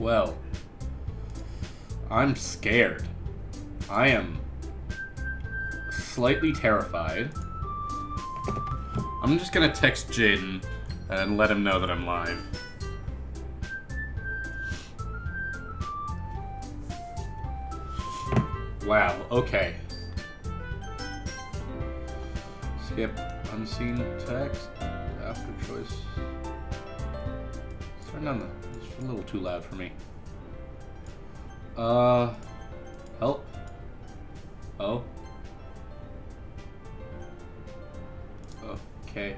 Well, I'm scared. I am slightly terrified. I'm just gonna text Jaden and let him know that I'm live. Wow, okay. Skip unseen text. After choice. Let's turn down the... It's a little too loud for me. Help? Oh? Okay.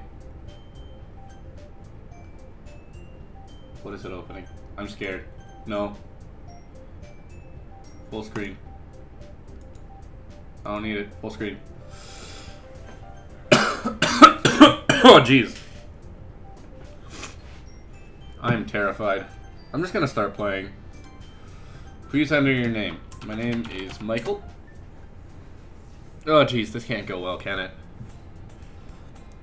What is it opening? I'm scared. No. Full screen. I don't need it. Full screen. Oh, jeez. I'm terrified. I'm just gonna start playing. Please enter your name. My name is Michael. Oh, jeez. This can't go well, can it?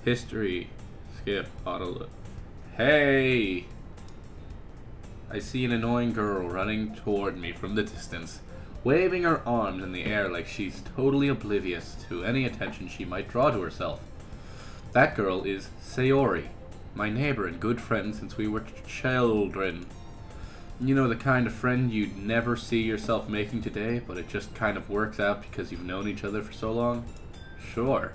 History. Skip. Auto. Hey! I see an annoying girl running toward me from the distance, waving her arms in the air like she's totally oblivious to any attention she might draw to herself. That girl is Sayori, my neighbor and good friend since we were children. You know, the kind of friend you'd never see yourself making today, but it just kind of works out because you've known each other for so long? Sure.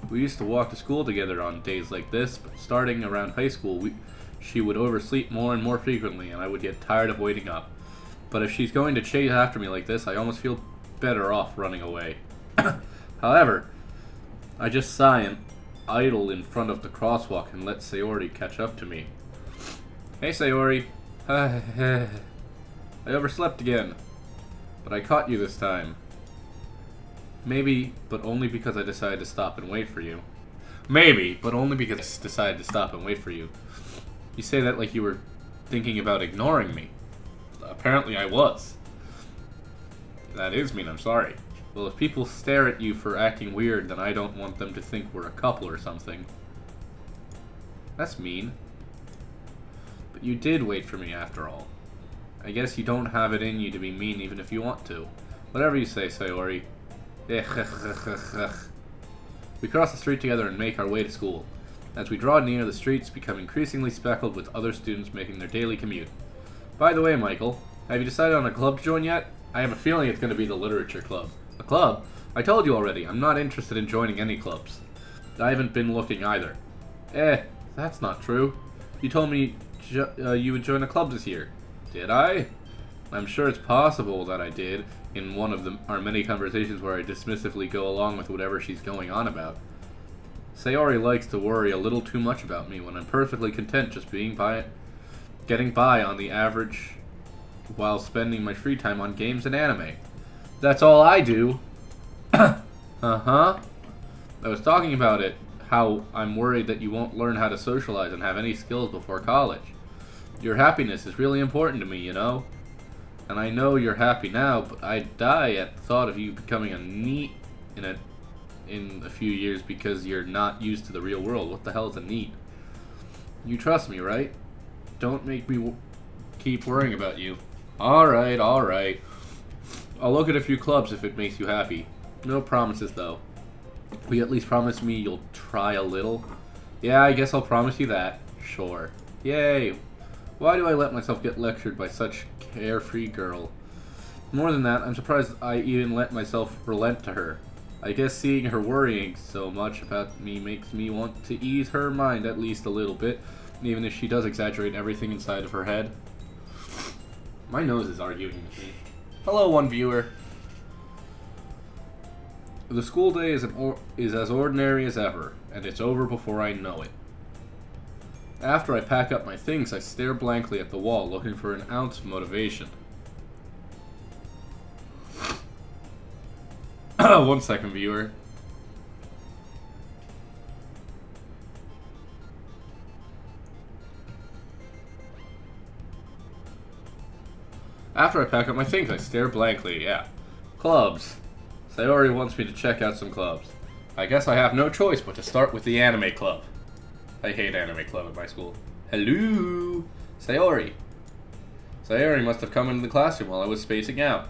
We used to walk to school together on days like this, but starting around high school, she would oversleep more and more frequently, and I would get tired of waiting up. But if she's going to chase after me like this, I almost feel better off running away. However, I just sigh and idle in front of the crosswalk and let Sayori catch up to me. Hey, Sayori. I overslept again, but I caught you this time. Maybe, but only because I decided to stop and wait for you. Maybe, but only because I decided to stop and wait for you. You say that like you were thinking about ignoring me. Apparently I was. That is mean, I'm sorry. Well, if people stare at you for acting weird, then I don't want them to think we're a couple or something. That's mean. But you did wait for me after all. I guess you don't have it in you to be mean even if you want to. Whatever you say, Sayori. We cross the street together and make our way to school. As we draw near, the streets become increasingly speckled with other students making their daily commute. By the way, Michael, have you decided on a club to join yet? I have a feeling it's going to be the literature club. A club? I told you already, I'm not interested in joining any clubs. I haven't been looking either. That's not true. You told me you would join a club this year. Did I? I'm sure it's possible that I did, in one of our many conversations where I dismissively go along with whatever she's going on about. Sayori likes to worry a little too much about me when I'm perfectly content just getting by on the average while spending my free time on games and anime. That's all I do. Uh-huh. I was talking about it, how I'm worried that you won't learn how to socialize and have any skills before college. Your happiness is really important to me, you know? And I know you're happy now, but I'd die at the thought of you becoming a NEET in a few years because you're not used to the real world. What the hell is a NEET? You trust me, right? Don't make me keep worrying about you. Alright, alright. I'll look at a few clubs if it makes you happy. No promises, though. Will you at least promise me you'll try a little? Yeah, I guess I'll promise you that. Sure. Yay. Why do I let myself get lectured by such carefree girl? More than that, I'm surprised I even let myself relent to her. I guess seeing her worrying so much about me makes me want to ease her mind at least a little bit, even if she does exaggerate everything inside of her head. My nose is arguing with me. Hello, one viewer. The school day is as ordinary as ever, and it's over before I know it. After I pack up my things, I stare blankly at the wall, looking for an ounce of motivation. 1 second, viewer. After I pack up my things, I stare blankly, yeah. Clubs. Sayori wants me to check out some clubs. I guess I have no choice but to start with the anime club. I hate anime club at my school. Hello! Sayori. Sayori must have come into the classroom while I was spacing out.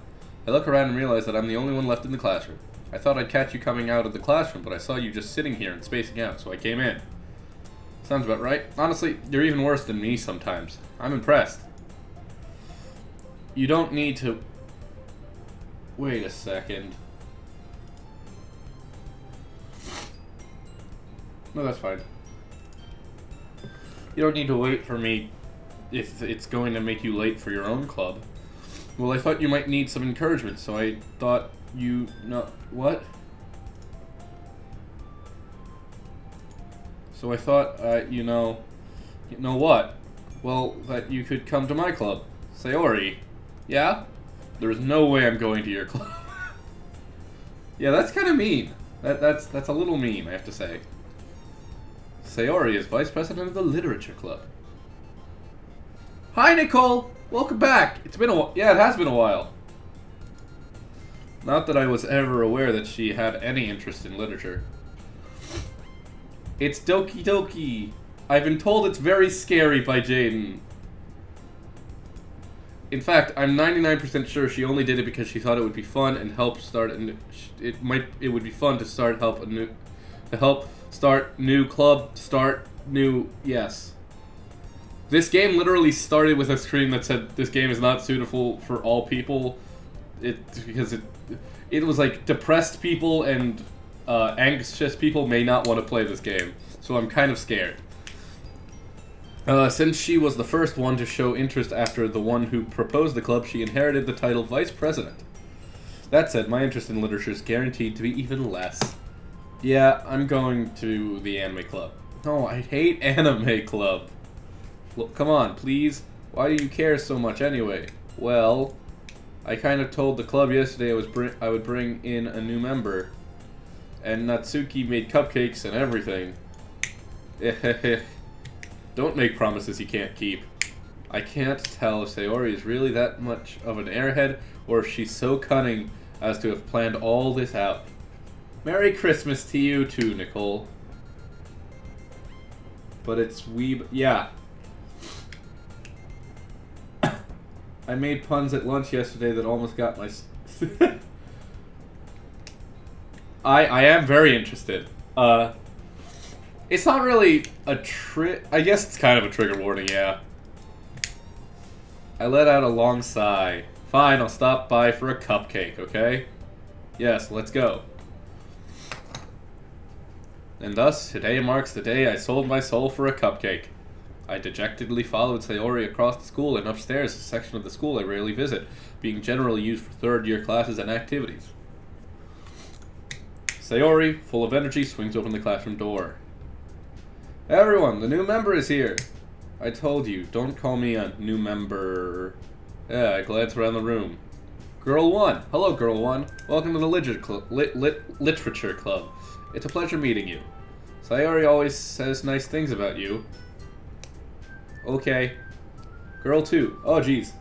I look around and realize that I'm the only one left in the classroom. I thought I'd catch you coming out of the classroom, but I saw you just sitting here and spacing out, so I came in. Sounds about right. Honestly, you're even worse than me sometimes. I'm impressed. You don't need to... Wait a second. No, that's fine. You don't need to wait for me if it's going to make you late for your own club. Well, I thought you might need some encouragement, so I thought you... No, what? So I thought, you know what? Well, that you could come to my club. Sayori. Yeah? There's no way I'm going to your club. Yeah, that's kind of mean. That's a little mean, I have to say. Sayori is vice president of the literature club. Hi, Nicole! Welcome back! It's been a while. Yeah, it has been a while. Not that I was ever aware that she had any interest in literature. It's Doki Doki. I've been told it's very scary by Jaden. In fact, I'm 99% sure she only did it because she thought it would be fun and help start a new... It would be fun to help start new club, yes. This game literally started with a screen that said this game is not suitable for all people. Because it was like depressed people and anxious people may not want to play this game. So I'm kind of scared. Since she was the first one to show interest after the one who proposed the club, she inherited the title Vice President. That said, my interest in literature is guaranteed to be even less. Yeah, I'm going to the anime club. No, I hate anime club. Look, come on, please. Why do you care so much anyway? Well, I kind of told the club yesterday I would bring in a new member. And Natsuki made cupcakes and everything. Don't make promises you can't keep. I can't tell if Sayori is really that much of an airhead or if she's so cunning as to have planned all this out. Merry Christmas to you too, Nicole. But it's yeah. I made puns at lunch yesterday that almost got my... I am very interested. It's not really a I guess it's kind of a trigger warning, yeah. I let out a long sigh. Fine, I'll stop by for a cupcake, okay? Yes, let's go. And thus, today marks the day I sold my soul for a cupcake. I dejectedly followed Sayori across the school and upstairs, a section of the school I rarely visit, being generally used for third-year classes and activities. Sayori, full of energy, swings open the classroom door. Everyone, the new member is here. I told you, don't call me a new member. Yeah, I glance around the room. Girl 1. Hello, Girl 1. Welcome to the Literature Club. It's a pleasure meeting you. Sayori always says nice things about you. Okay. Girl 2. Oh, jeez.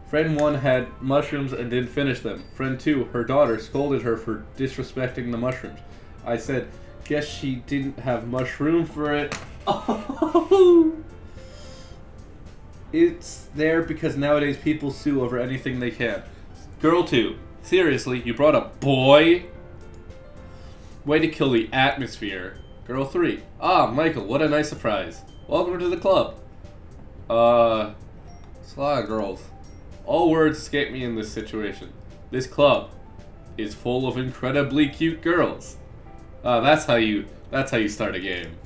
Friend 1 had mushrooms and didn't finish them. Friend 2, her daughter, scolded her for disrespecting the mushrooms. I said, guess she didn't have much room for it. Oh! It's there because nowadays people sue over anything they can. Girl 2, seriously, you brought a boy? Way to kill the atmosphere. Girl 3, ah, Michael, what a nice surprise. Welcome to the club. Sly girls. All words escape me in this situation. This club is full of incredibly cute girls. That's how you start a game.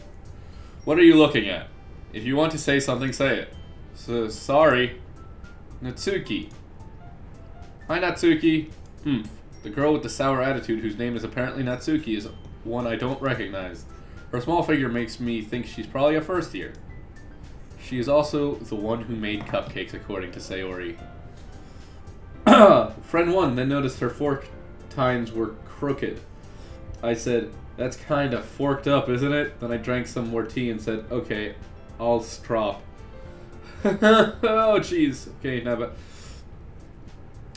What are you looking at? If you want to say something, say it. So, sorry. Natsuki. Hi, Natsuki. The girl with the sour attitude whose name is apparently Natsuki is one I don't recognize. Her small figure makes me think she's probably a first year. She is also the one who made cupcakes, according to Sayori. Friend 1 then noticed her fork tines were crooked. I said, that's kind of forked up, isn't it? Then I drank some more tea and said, okay, I'll strop. Oh, jeez. Okay, now, but...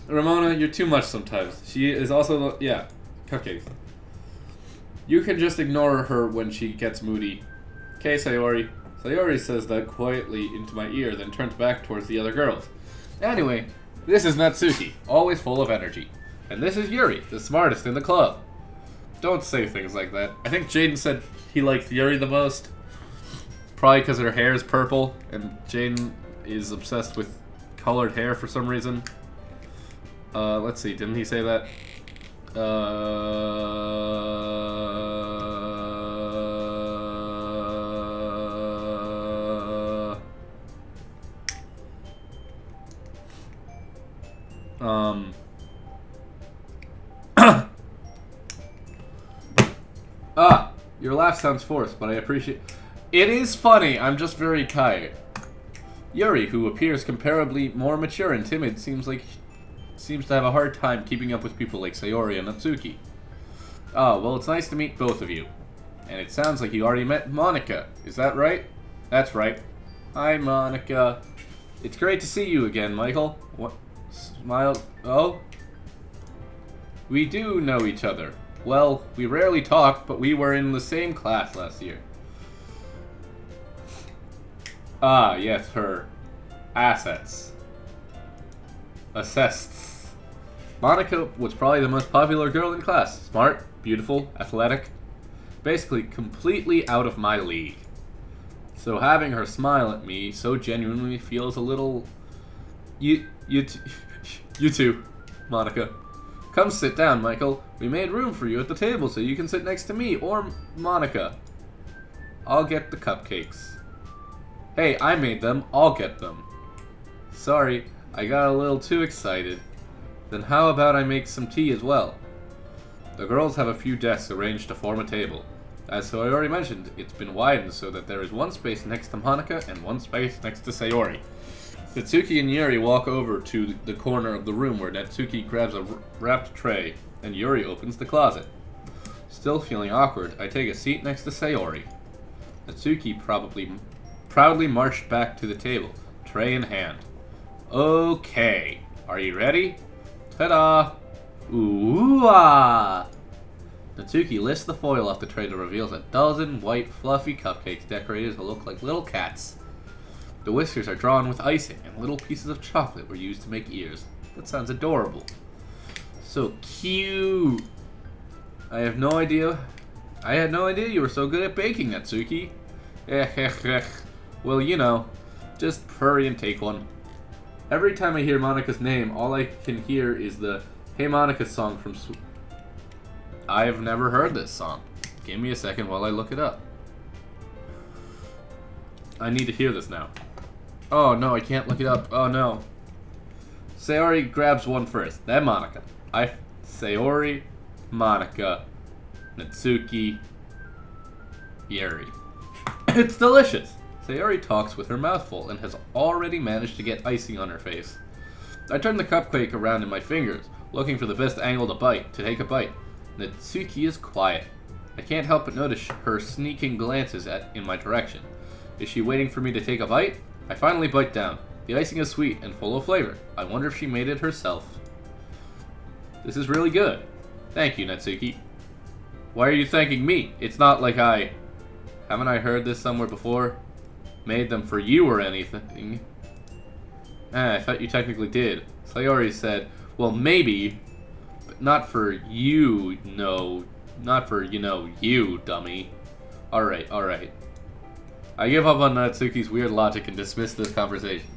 Ramona, you're too much sometimes. She is also... Yeah, cupcakes. You can just ignore her when she gets moody. Okay, Sayori. Sayori says that quietly into my ear, then turns back towards the other girls. Anyway, this is Natsuki, always full of energy. And this is Yuri, the smartest in the club. Don't say things like that. I think Jaden said he liked Yuri the most. Probably because her hair is purple, and Jaden is obsessed with colored hair for some reason. Let's see, didn't he say that? Your laugh sounds forced, but I appreciate... It is funny, I'm just very tired. Yuri, who appears comparably more mature and timid, seems to have a hard time keeping up with people like Sayori and Natsuki. Ah, well, it's nice to meet both of you. And it sounds like you already met Monica. Is that right? That's right. Hi, Monica. It's great to see you again, Michael. What? Smile. Oh? We do know each other. Well, we rarely talk, but we were in the same class last year. Ah, yes, her assets. Assists. Monica was probably the most popular girl in class. Smart, beautiful, athletic. Basically, completely out of my league. So having her smile at me so genuinely feels a little... You too, Monica. Come sit down, Michael. We made room for you at the table so you can sit next to me or Monica. I'll get the cupcakes. Hey, I made them. I'll get them. Sorry, I got a little too excited. Then how about I make some tea as well? The girls have a few desks arranged to form a table. As I already mentioned, it's been widened so that there is one space next to Monica and one space next to Sayori. Natsuki and Yuri walk over to the corner of the room where Natsuki grabs a wrapped tray and Yuri opens the closet. Still feeling awkward, I take a seat next to Sayori. Natsuki proudly marched back to the table, tray in hand. Okay, are you ready? Ta-da! Ooh-ah! Natsuki lifts the foil off the tray that reveals a dozen white, fluffy cupcakes decorated to look like little cats. The whiskers are drawn with icing, and little pieces of chocolate were used to make ears. That sounds adorable. So cute! I had no idea you were so good at baking, Natsuki. Well, you know, just hurry and take one. Every time I hear Monica's name, all I can hear is the Hey Monica song from I've never heard this song. Give me a second while I look it up. I need to hear this now. Oh no, I can't look it up. Oh no. Sayori grabs one first, then Monica. Sayori, Monica, Natsuki, Yuri. It's delicious! Sayori talks with her mouth full and has already managed to get icing on her face. I turn the cupcake around in my fingers, looking for the best angle to take a bite. Natsuki is quiet. I can't help but notice her sneaking glances in my direction. Is she waiting for me to take a bite? I finally bite down. The icing is sweet and full of flavor. I wonder if she made it herself. This is really good. Thank you, Natsuki. Why are you thanking me? It's not like haven't I heard this somewhere before? Made them for you or anything. I thought you technically did. Sayori said, well, maybe, but not for you, no. Not for, you, dummy. Alright. I give up on Natsuki's weird logic and dismiss this conversation.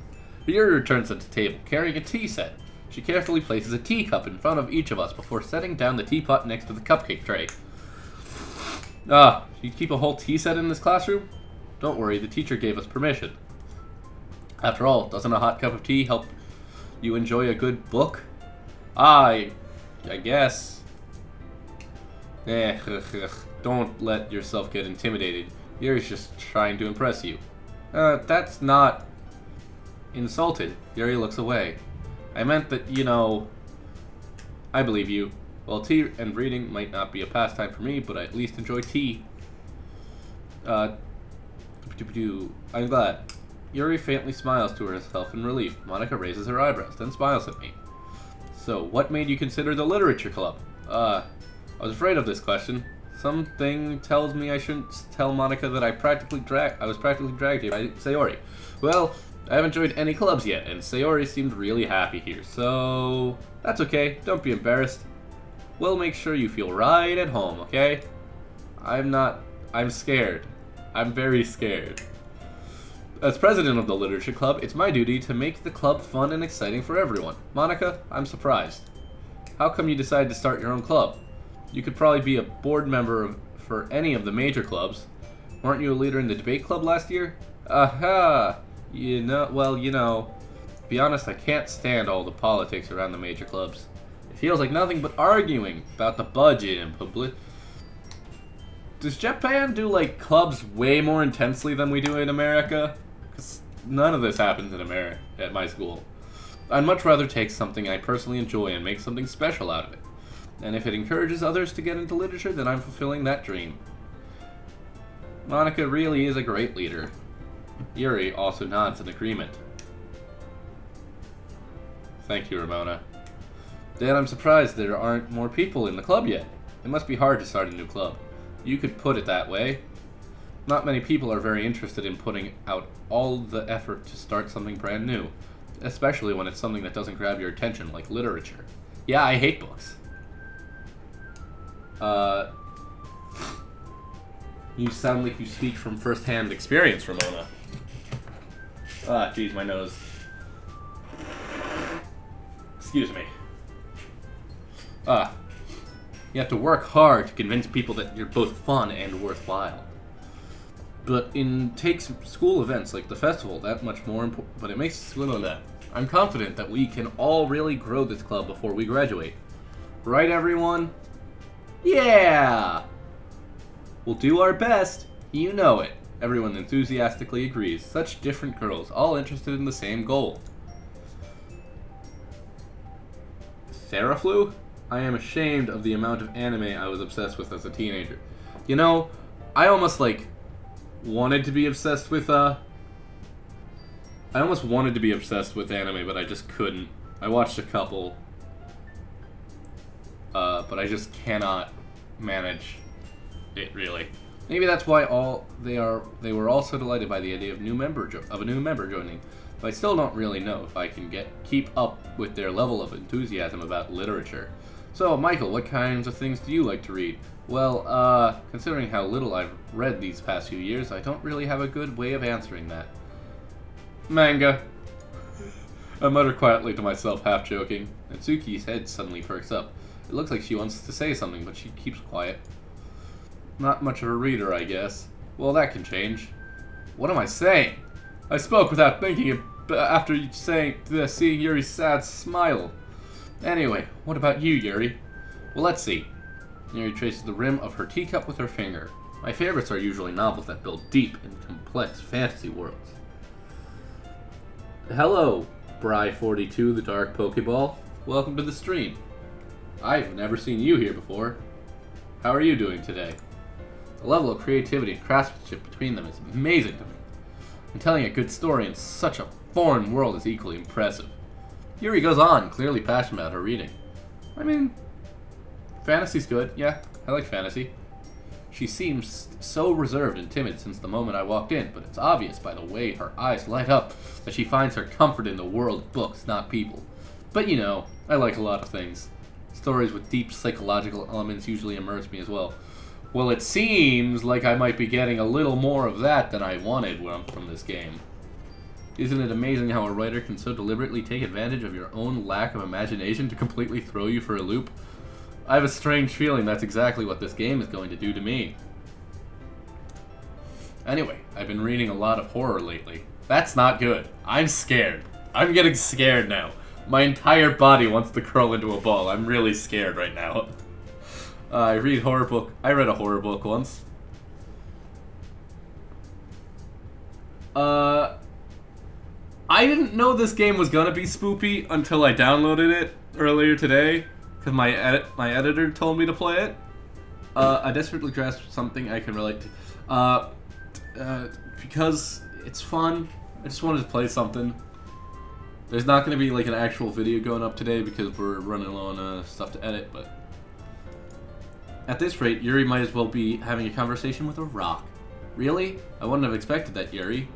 Yuri returns to the table, carrying a tea set. She carefully places a teacup in front of each of us before setting down the teapot next to the cupcake tray. You keep a whole tea set in this classroom? Don't worry, the teacher gave us permission. After all, doesn't a hot cup of tea help you enjoy a good book? I guess. Don't let yourself get intimidated. Yuri's just trying to impress you. That's not... Insulted. Yuri looks away. I meant that, I believe you. Well, tea and reading might not be a pastime for me, but I at least enjoy tea. I'm glad. Yuri faintly smiles to herself in relief. Monica raises her eyebrows, then smiles at me. So, what made you consider the literature club? I was afraid of this question. Something tells me I shouldn't tell Monica that I was practically dragged here by Sayori. Well, I haven't joined any clubs yet, and Sayori seemed really happy here, so that's okay. Don't be embarrassed. We'll make sure you feel right at home, okay? I'm scared. I'm very scared. As president of the Literature Club, it's my duty to make the club fun and exciting for everyone. Monica, I'm surprised. How come you decided to start your own club? You could probably be a board member for any of the major clubs. Weren't you a leader in the debate club last year? Aha! To be honest, I can't stand all the politics around the major clubs. It feels like nothing but arguing about the budget and public. Does Japan do, like, clubs way more intensely than we do in America? Because none of this happens in America at my school. I'd much rather take something I personally enjoy and make something special out of it. And if it encourages others to get into literature, then I'm fulfilling that dream. Monica really is a great leader. Yuri also nods in agreement. Thank you, Ramona. Dad, I'm surprised there aren't more people in the club yet. It must be hard to start a new club. You could put it that way. Not many people are very interested in putting out all the effort to start something brand new, especially when it's something that doesn't grab your attention, like literature. Yeah, I hate books. You sound like you speak from first-hand experience, Ramona. Ah, geez, my nose. Excuse me. You have to work hard to convince people that you're both fun and worthwhile. But it takes school events like the festival that much more important. But it makes school on that. I'm confident that we can all really grow this club before we graduate. Right, everyone? Yeah! We'll do our best. You know it. Everyone enthusiastically agrees. Such different girls, all interested in the same goal. Theraflu? I am ashamed of the amount of anime I was obsessed with as a teenager. You know, I almost, wanted to be obsessed with, I almost wanted to be obsessed with anime, but I just couldn't. I watched a couple, but I just cannot manage it, really. Maybe that's why they were all so delighted by the idea of a new member joining. But I still don't really know if I can keep up with their level of enthusiasm about literature. So, Michael, what kinds of things do you like to read? Well, considering how little I've read these past few years, I don't really have a good way of answering that. Manga. I mutter quietly to myself, half joking. Natsuki's head suddenly perks up. It looks like she wants to say something, but she keeps quiet. Not much of a reader, I guess. Well, that can change. What am I saying? I spoke without thinking after seeing Yuri's sad smile. Anyway, what about you, Yuri? Well, let's see. Yuri traces the rim of her teacup with her finger. My favorites are usually novels that build deep and complex fantasy worlds. Hello, Bry42, the Dark Pokeball. Welcome to the stream. I've never seen you here before. How are you doing today? The level of creativity and craftsmanship between them is amazing to me. And telling a good story in such a foreign world is equally impressive. Yuri goes on, clearly passionate about her reading. I mean, fantasy's good, yeah, I like fantasy. She seems so reserved and timid since the moment I walked in, but it's obvious by the way her eyes light up that she finds her comfort in the world of books, not people. But you know, I like a lot of things. Stories with deep psychological elements usually immerse me as well. Well, it seems like I might be getting a little more of that than I wanted from this game. Isn't it amazing how a writer can so deliberately take advantage of your own lack of imagination to completely throw you for a loop? I have a strange feeling that's exactly what this game is going to do to me. Anyway, I've been reading a lot of horror lately. That's not good. I'm scared. I'm getting scared now. My entire body wants to curl into a ball. I'm really scared right now. I read horror book. I read a horror book once. I didn't know this game was gonna be spoopy until I downloaded it earlier today, because my editor told me to play it. I desperately grasped something I can relate to. Because it's fun, I just wanted to play something. There's not gonna be like an actual video going up today because we're running low on stuff to edit, but at this rate, Yuri might as well be having a conversation with a rock. Really? I wouldn't have expected that, Yuri.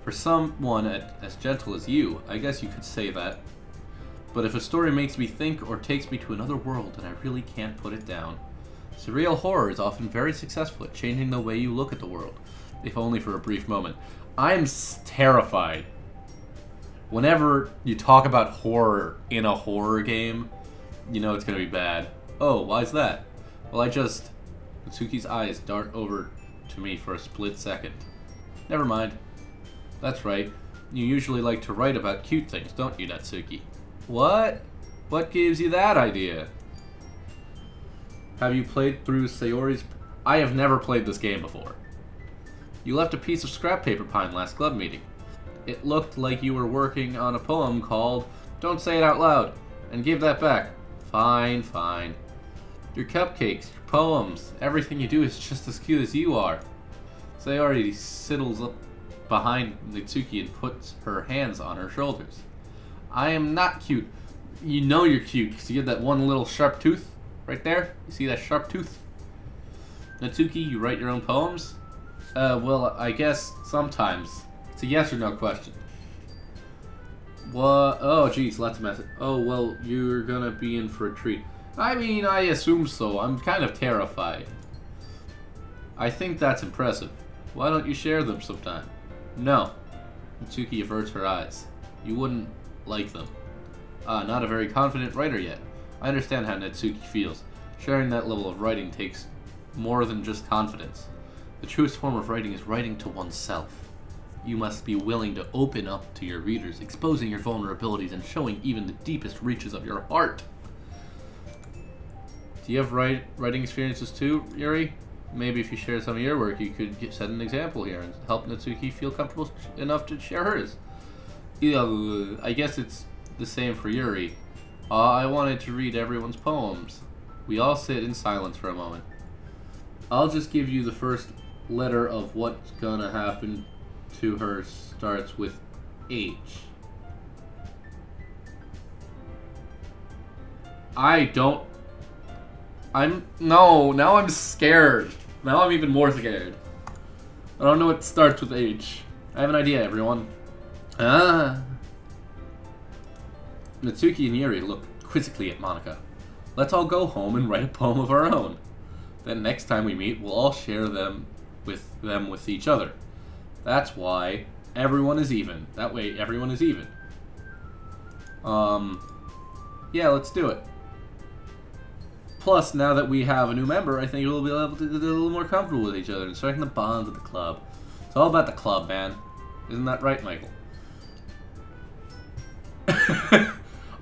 For someone as gentle as you, I guess you could say that. But if a story makes me think or takes me to another world, then I really can't put it down. Surreal horror is often very successful at changing the way you look at the world, if only for a brief moment. I'm terrified. Whenever you talk about horror in a horror game, you know it's gonna be bad. Oh, why's that? Well, Natsuki's eyes dart over to me for a split second. Never mind. That's right. You usually like to write about cute things, don't you, Natsuki? What? What gives you that idea? Have you played through Sayori's... I have never played this game before. You left a piece of scrap paper behind last club meeting. It looked like you were working on a poem called Don't Say It Out Loud, and give that back. Fine, fine. Your cupcakes, your poems, everything you do is just as cute as you are. Sayori sidles up behind Natsuki and puts her hands on her shoulders. I am not cute. You know you're cute because you have that one little sharp tooth right there. You see that sharp tooth? Natsuki, you write your own poems? Well, I guess sometimes. It's a yes or no question. What? Oh, geez, lots of message. Oh, well, you're gonna be in for a treat. I mean, I assume so. I'm kind of terrified. I think that's impressive. Why don't you share them sometime? No. Natsuki averts her eyes. You wouldn't like them. Not a very confident writer yet. I understand how Natsuki feels. Sharing that level of writing takes more than just confidence. The truest form of writing is writing to oneself. You must be willing to open up to your readers, exposing your vulnerabilities and showing even the deepest reaches of your heart. Do you have writing experiences too, Yuri? Maybe if you share some of your work, you could set an example here and help Natsuki feel comfortable enough to share hers. Yeah, I guess it's the same for Yuri. I wanted to read everyone's poems. We all sit in silence for a moment. I'll just give you the first letter of what's gonna happen to her. Starts with H. Now I'm scared. Now I'm even more scared. I don't know what starts with H. I have an idea, everyone. Natsuki and Yuri look quizzically at Monika. Let's all go home and write a poem of our own. Then next time we meet, we'll all share them with each other. That's why everyone is even. That way everyone is even. Yeah, let's do it. Plus, now that we have a new member, I think we'll be able to get a little more comfortable with each other and strengthen the bonds of the club. It's all about the club, man. Isn't that right, Michael?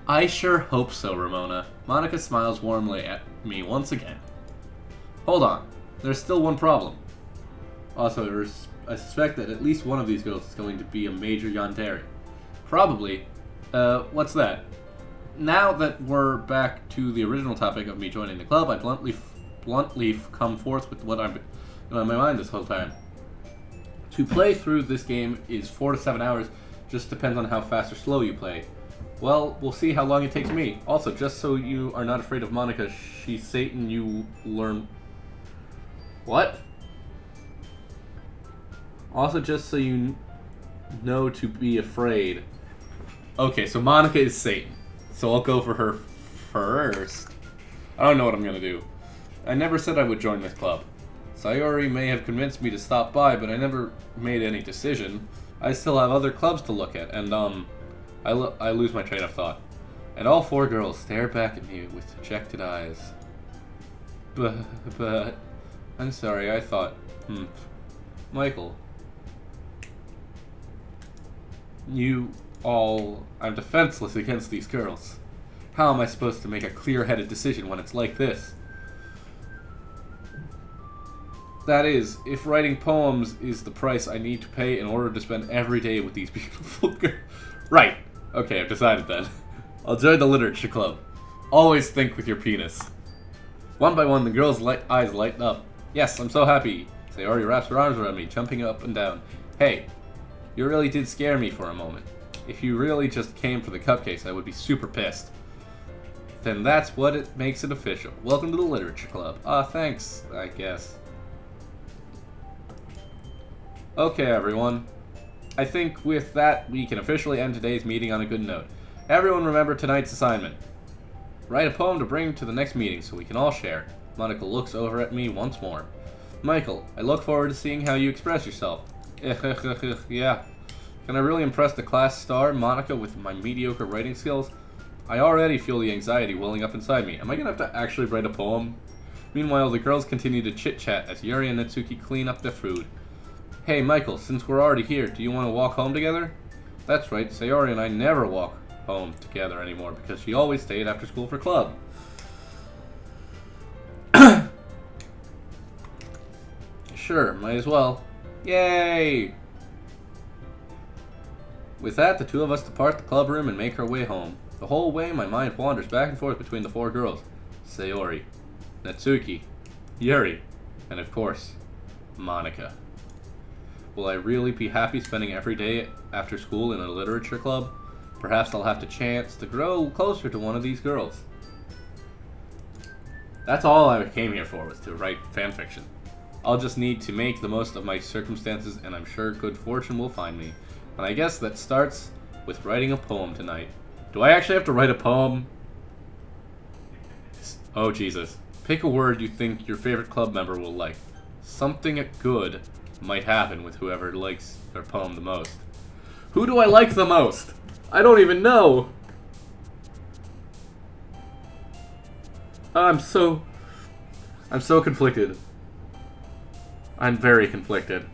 I sure hope so, Ramona. Monika smiles warmly at me once again. Hold on. There's still one problem. Also, I suspect that at least one of these girls is going to be a major yandere. Probably. What's that? Now that we're back to the original topic of me joining the club, I bluntly come forth with what I've been on my mind this whole time. To play through this game is 4 to 7 hours, just depends on how fast or slow you play. Well, we'll see how long it takes me. Also, just so you are not afraid of Monika, she's Satan, you learn... What? Also, just so you know to be afraid. Okay, so Monika is Satan. So I'll go for her first. I don't know what I'm gonna do. I never said I would join this club. Sayori may have convinced me to stop by, but I never made any decision. I still have other clubs to look at, and I lose my train of thought. And all 4 girls stare back at me with dejected eyes. But, I'm sorry, I thought, Michael. I'm defenseless against these girls. How am I supposed to make a clear-headed decision when it's like this? That is, if writing poems is the price I need to pay in order to spend every day with these beautiful girls. Right. Okay, I've decided then. I'll join the literature club. Always think with your penis. One by one, the girls' eyes light up. Yes, I'm so happy. Sayori wraps her arms around me, jumping up and down. Hey, you really did scare me for a moment. If you really just came for the cupcakes, I would be super pissed. Then that's what it makes it official. Welcome to the literature club. Thanks, I guess. Okay, everyone. I think with that, we can officially end today's meeting on a good note. Everyone remember tonight's assignment. Write a poem to bring to the next meeting so we can all share. Monica looks over at me once more. Michael, I look forward to seeing how you express yourself. Yeah. Can I really impress the class star, Monica, with my mediocre writing skills? I already feel the anxiety welling up inside me. Am I gonna have to actually write a poem? Meanwhile, the girls continue to chit-chat as Yuri and Natsuki clean up their food. Hey, Michael, since we're already here, do you want to walk home together? That's right, Sayori and I never walk home together anymore because she always stayed after school for club. Sure, might as well. Yay! With that, the two of us depart the club room and make our way home. The whole way, my mind wanders back and forth between the four girls. Sayori, Natsuki, Yuri, and of course, Monica. Will I really be happy spending every day after school in a literature club? Perhaps I'll have the chance to grow closer to one of these girls. That's all I came here for, was to write fanfiction. I'll just need to make the most of my circumstances, and I'm sure good fortune will find me. And I guess that starts with writing a poem tonight. Do I actually have to write a poem? Oh, Jesus. Pick a word you think your favorite club member will like. Something good might happen with whoever likes their poem the most. Who do I like the most? I don't even know. I'm so conflicted. I'm very conflicted.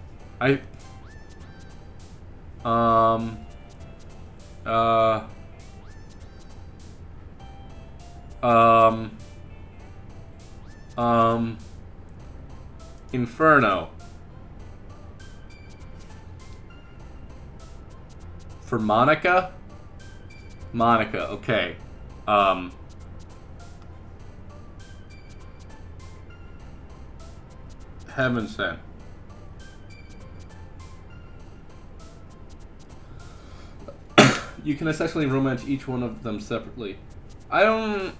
Inferno. For Monica? Monica, okay. Heaven sent. You can essentially romance each one of them separately. Fire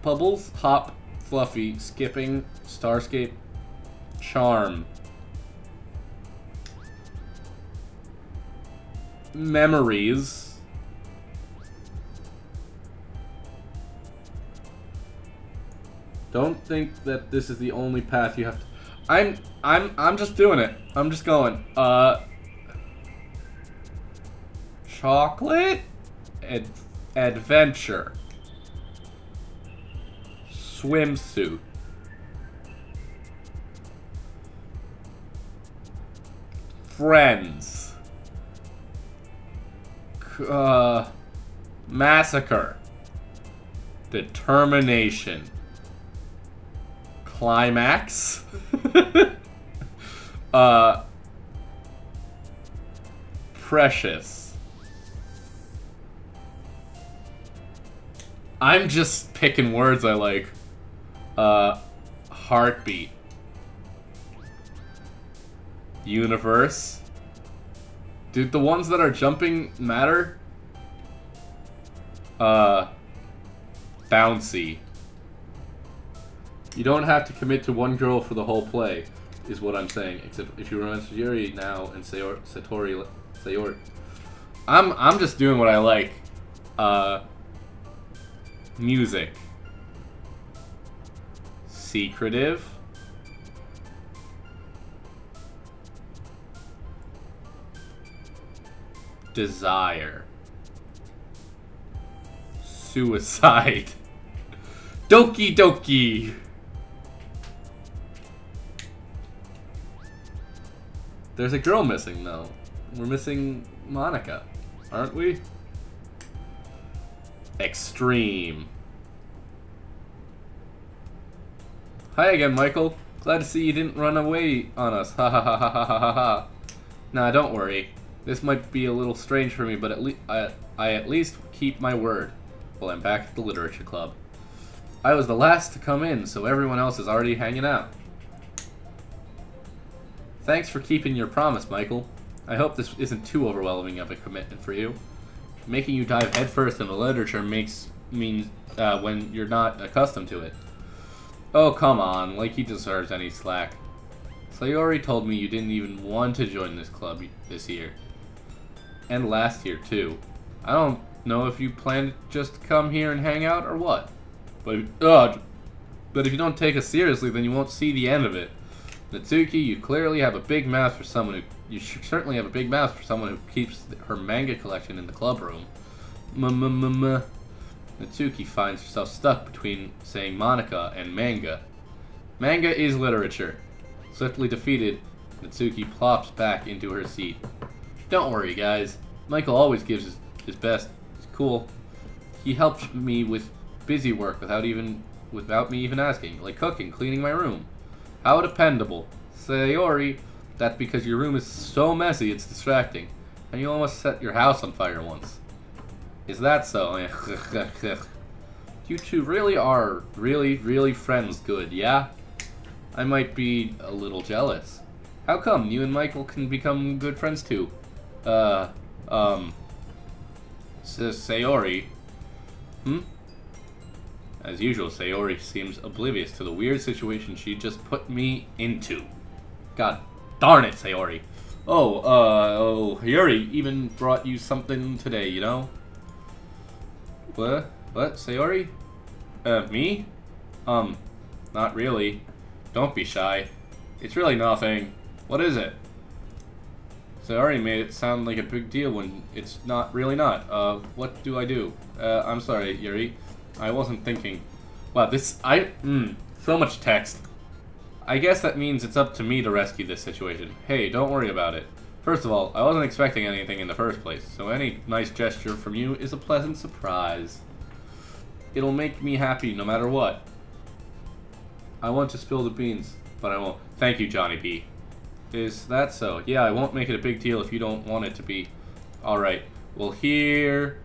Bubbles, Hop, Fluffy, Skipping, Starscape, Charm. Memories. Don't think that this is the only path you have to... I'm just doing it. I'm just going. Chocolate? Adventure. Swimsuit. Friends. Massacre. Determination. Climax. Precious. I'm just picking words I like. Heartbeat. Universe. Dude, the ones that are jumping matter? Bouncy. You don't have to commit to one girl for the whole play, is what I'm saying. Except if you romance Yuri now and Sayori. I'm just doing what I like. Music. Secretive. Desire. Suicide. Doki Doki. There's a girl missing, though. We're missing Monica, aren't we? Extreme. Hi again, Michael. Glad to see you didn't run away on us. Ha ha ha ha ha ha ha. Nah, don't worry. This might be a little strange for me, but I at least keep my word. Well, I'm back at the literature club. I was the last to come in, so everyone else is already hanging out. Thanks for keeping your promise, Michael. I hope this isn't too overwhelming of a commitment for you. Making you dive headfirst into literature means when you're not accustomed to it. Oh, come on, like he deserves any slack. Sayori told me you didn't even want to join this club this year. And last year, too. I don't know if you plan to just come here and hang out or what. But if you don't take us seriously, then you won't see the end of it. Natsuki, you clearly have a big mouth for someone who... You certainly have a big mouth for someone who keeps her manga collection in the club room. Natsuki finds herself stuck between saying Monica and manga. Manga is literature. Swiftly defeated, Natsuki plops back into her seat. Don't worry, guys. Michael always gives his best. He's cool. He helps me with busy work without me even asking, like cooking, cleaning my room. How dependable. Sayori, that's because your room is so messy it's distracting. And you almost set your house on fire once. Is that so? You two really are really friends good, yeah? I might be a little jealous. How come you and Michael can become good friends too? Sayori. As usual, Sayori seems oblivious to the weird situation she just put me into. God darn it, Sayori. Yuri even brought you something today, you know? What, Sayori? Me? Not really. Don't be shy. It's really nothing. What is it? Sayori made it sound like a big deal when it's really not. What do I do? I'm sorry, Yuri. I wasn't thinking. Wow, so much text. I guess that means it's up to me to rescue this situation. Hey, don't worry about it. First of all, I wasn't expecting anything in the first place, so any nice gesture from you is a pleasant surprise. It'll make me happy no matter what. I want to spill the beans, but I won't. Thank you, Johnny B. Is that so? Yeah, I won't make it a big deal if you don't want it to be. Alright, well here...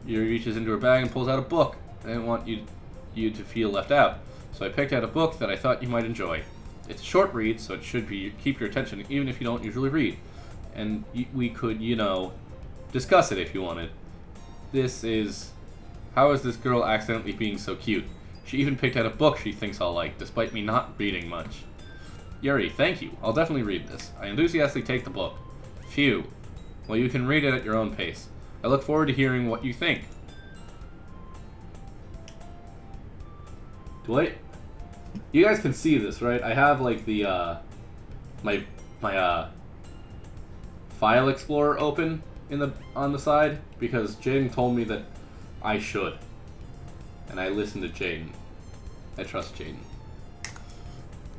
Yuri reaches into her bag and pulls out a book. I didn't want you to feel left out, so I picked out a book that I thought you might enjoy. It's a short read, so it should keep your attention even if you don't usually read. And we could, you know, discuss it if you wanted. This is... How is this girl accidentally being so cute? She even picked out a book she thinks I'll like, despite me not reading much. Yuri, thank you. I'll definitely read this. I enthusiastically take the book. Phew. Well, you can read it at your own pace. I look forward to hearing what you think. You guys can see this, right? I have, like, the, my file explorer open on the side, because Jaden told me that I should. And I listened to Jaden. I trust Jaden.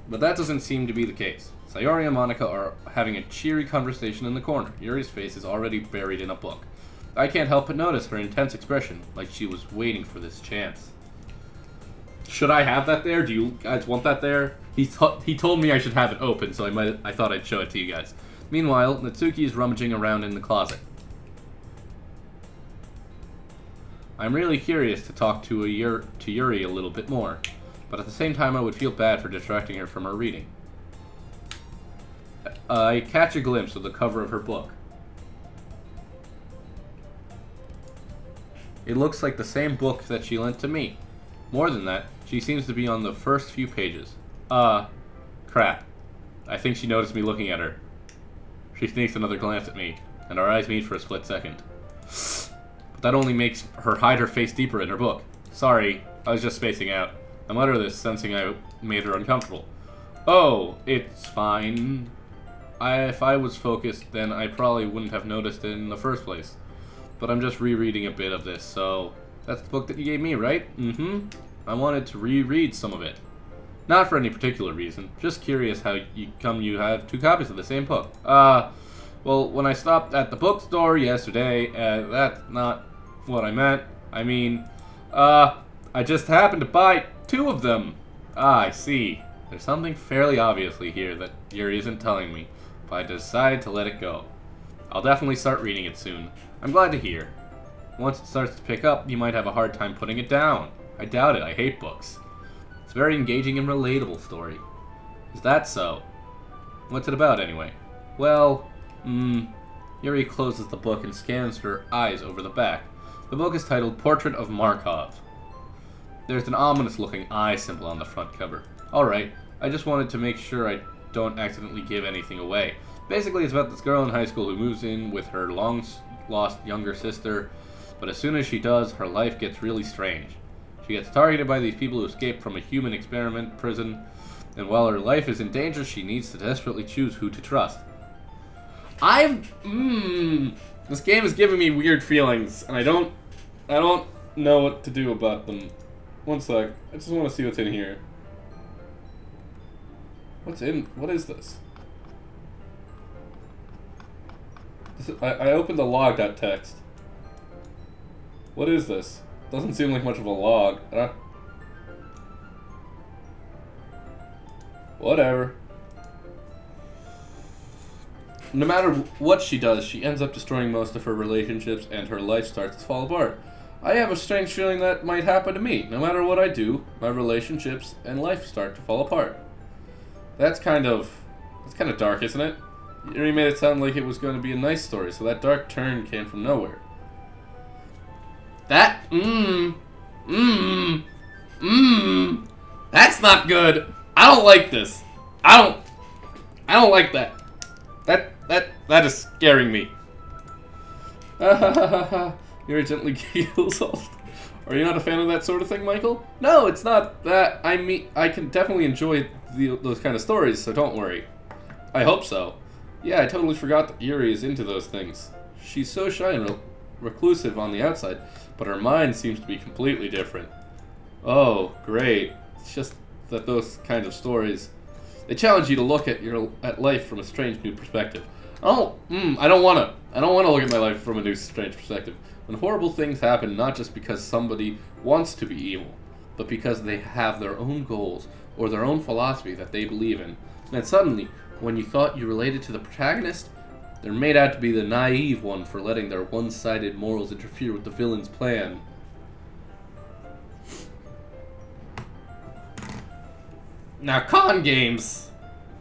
But that doesn't seem to be the case. Sayori and Monica are having a cheery conversation in the corner. Yuri's face is already buried in a book. I can't help but notice her intense expression, like she was waiting for this chance. Should I have that there? Do you guys want that there? He told me I should have it open, so I thought I'd show it to you guys. Meanwhile, Natsuki is rummaging around in the closet. I'm really curious to talk to Yuri a little bit more, but at the same time I would feel bad for distracting her from her reading. I catch a glimpse of the cover of her book. It looks like the same book that she lent to me. More than that, she seems to be on the first few pages. Crap. I think she noticed me looking at her. She sneaks another glance at me, and our eyes meet for a split second. But that only makes her hide her face deeper in her book. Sorry, I was just spacing out. I mutter this, sensing I made her uncomfortable. Oh, it's fine. If I was focused, then I probably wouldn't have noticed it in the first place. But I'm just rereading a bit of this, so... That's the book that you gave me, right? Mm-hmm. I wanted to reread some of it. Not for any particular reason. Just curious how you have 2 copies of the same book. Well, when I stopped at the bookstore yesterday, that's not what I meant. I mean, I just happened to buy 2 of them. I see. There's something fairly obviously here that Yuri isn't telling me, but I decided to let it go. I'll definitely start reading it soon. I'm glad to hear. Once it starts to pick up, you might have a hard time putting it down. I doubt it. I hate books. It's a very engaging and relatable story. Is that so? What's it about, anyway? Well, Yuri closes the book and scans her eyes over the back. The book is titled Portrait of Markov. There's an ominous-looking eye symbol on the front cover. Alright, I just wanted to make sure I don't accidentally give anything away. Basically, it's about this girl in high school who moves in with her long-lost younger sister, but as soon as she does, her life gets really strange. She gets targeted by these people who escaped from a human experiment prison, and while her life is in danger, she needs to desperately choose who to trust. This game is giving me weird feelings, and I don't know what to do about them. One sec. I just want to see what's in here. What is this? I opened the log.txt. What is this? Doesn't seem like much of a log. Whatever. No matter what she does, she ends up destroying most of her relationships and her life starts to fall apart. I have a strange feeling that might happen to me. No matter what I do, my relationships and life start to fall apart. That's kind of dark, isn't it? You made it sound like it was going to be a nice story, so that dark turn came from nowhere. That's not good. I don't like this. I don't like that. That is scaring me. You're gently giggles. Are you not a fan of that sort of thing, Michael? No, it's not that. I mean, I can definitely enjoy those kind of stories, so don't worry. I hope so. Yeah, I totally forgot that Yuri is into those things. She's so shy and reclusive on the outside, but her mind seems to be completely different. Oh, great. It's just that those kinds of stories, they challenge you to look at life from a strange new perspective. Oh, I don't want to look at my life from a new strange perspective. When horrible things happen, not just because somebody wants to be evil, but because they have their own goals or their own philosophy that they believe in. And suddenly, when you thought you related to the protagonist, they're made out to be the naive one for letting their one-sided morals interfere with the villain's plan. Now, con games,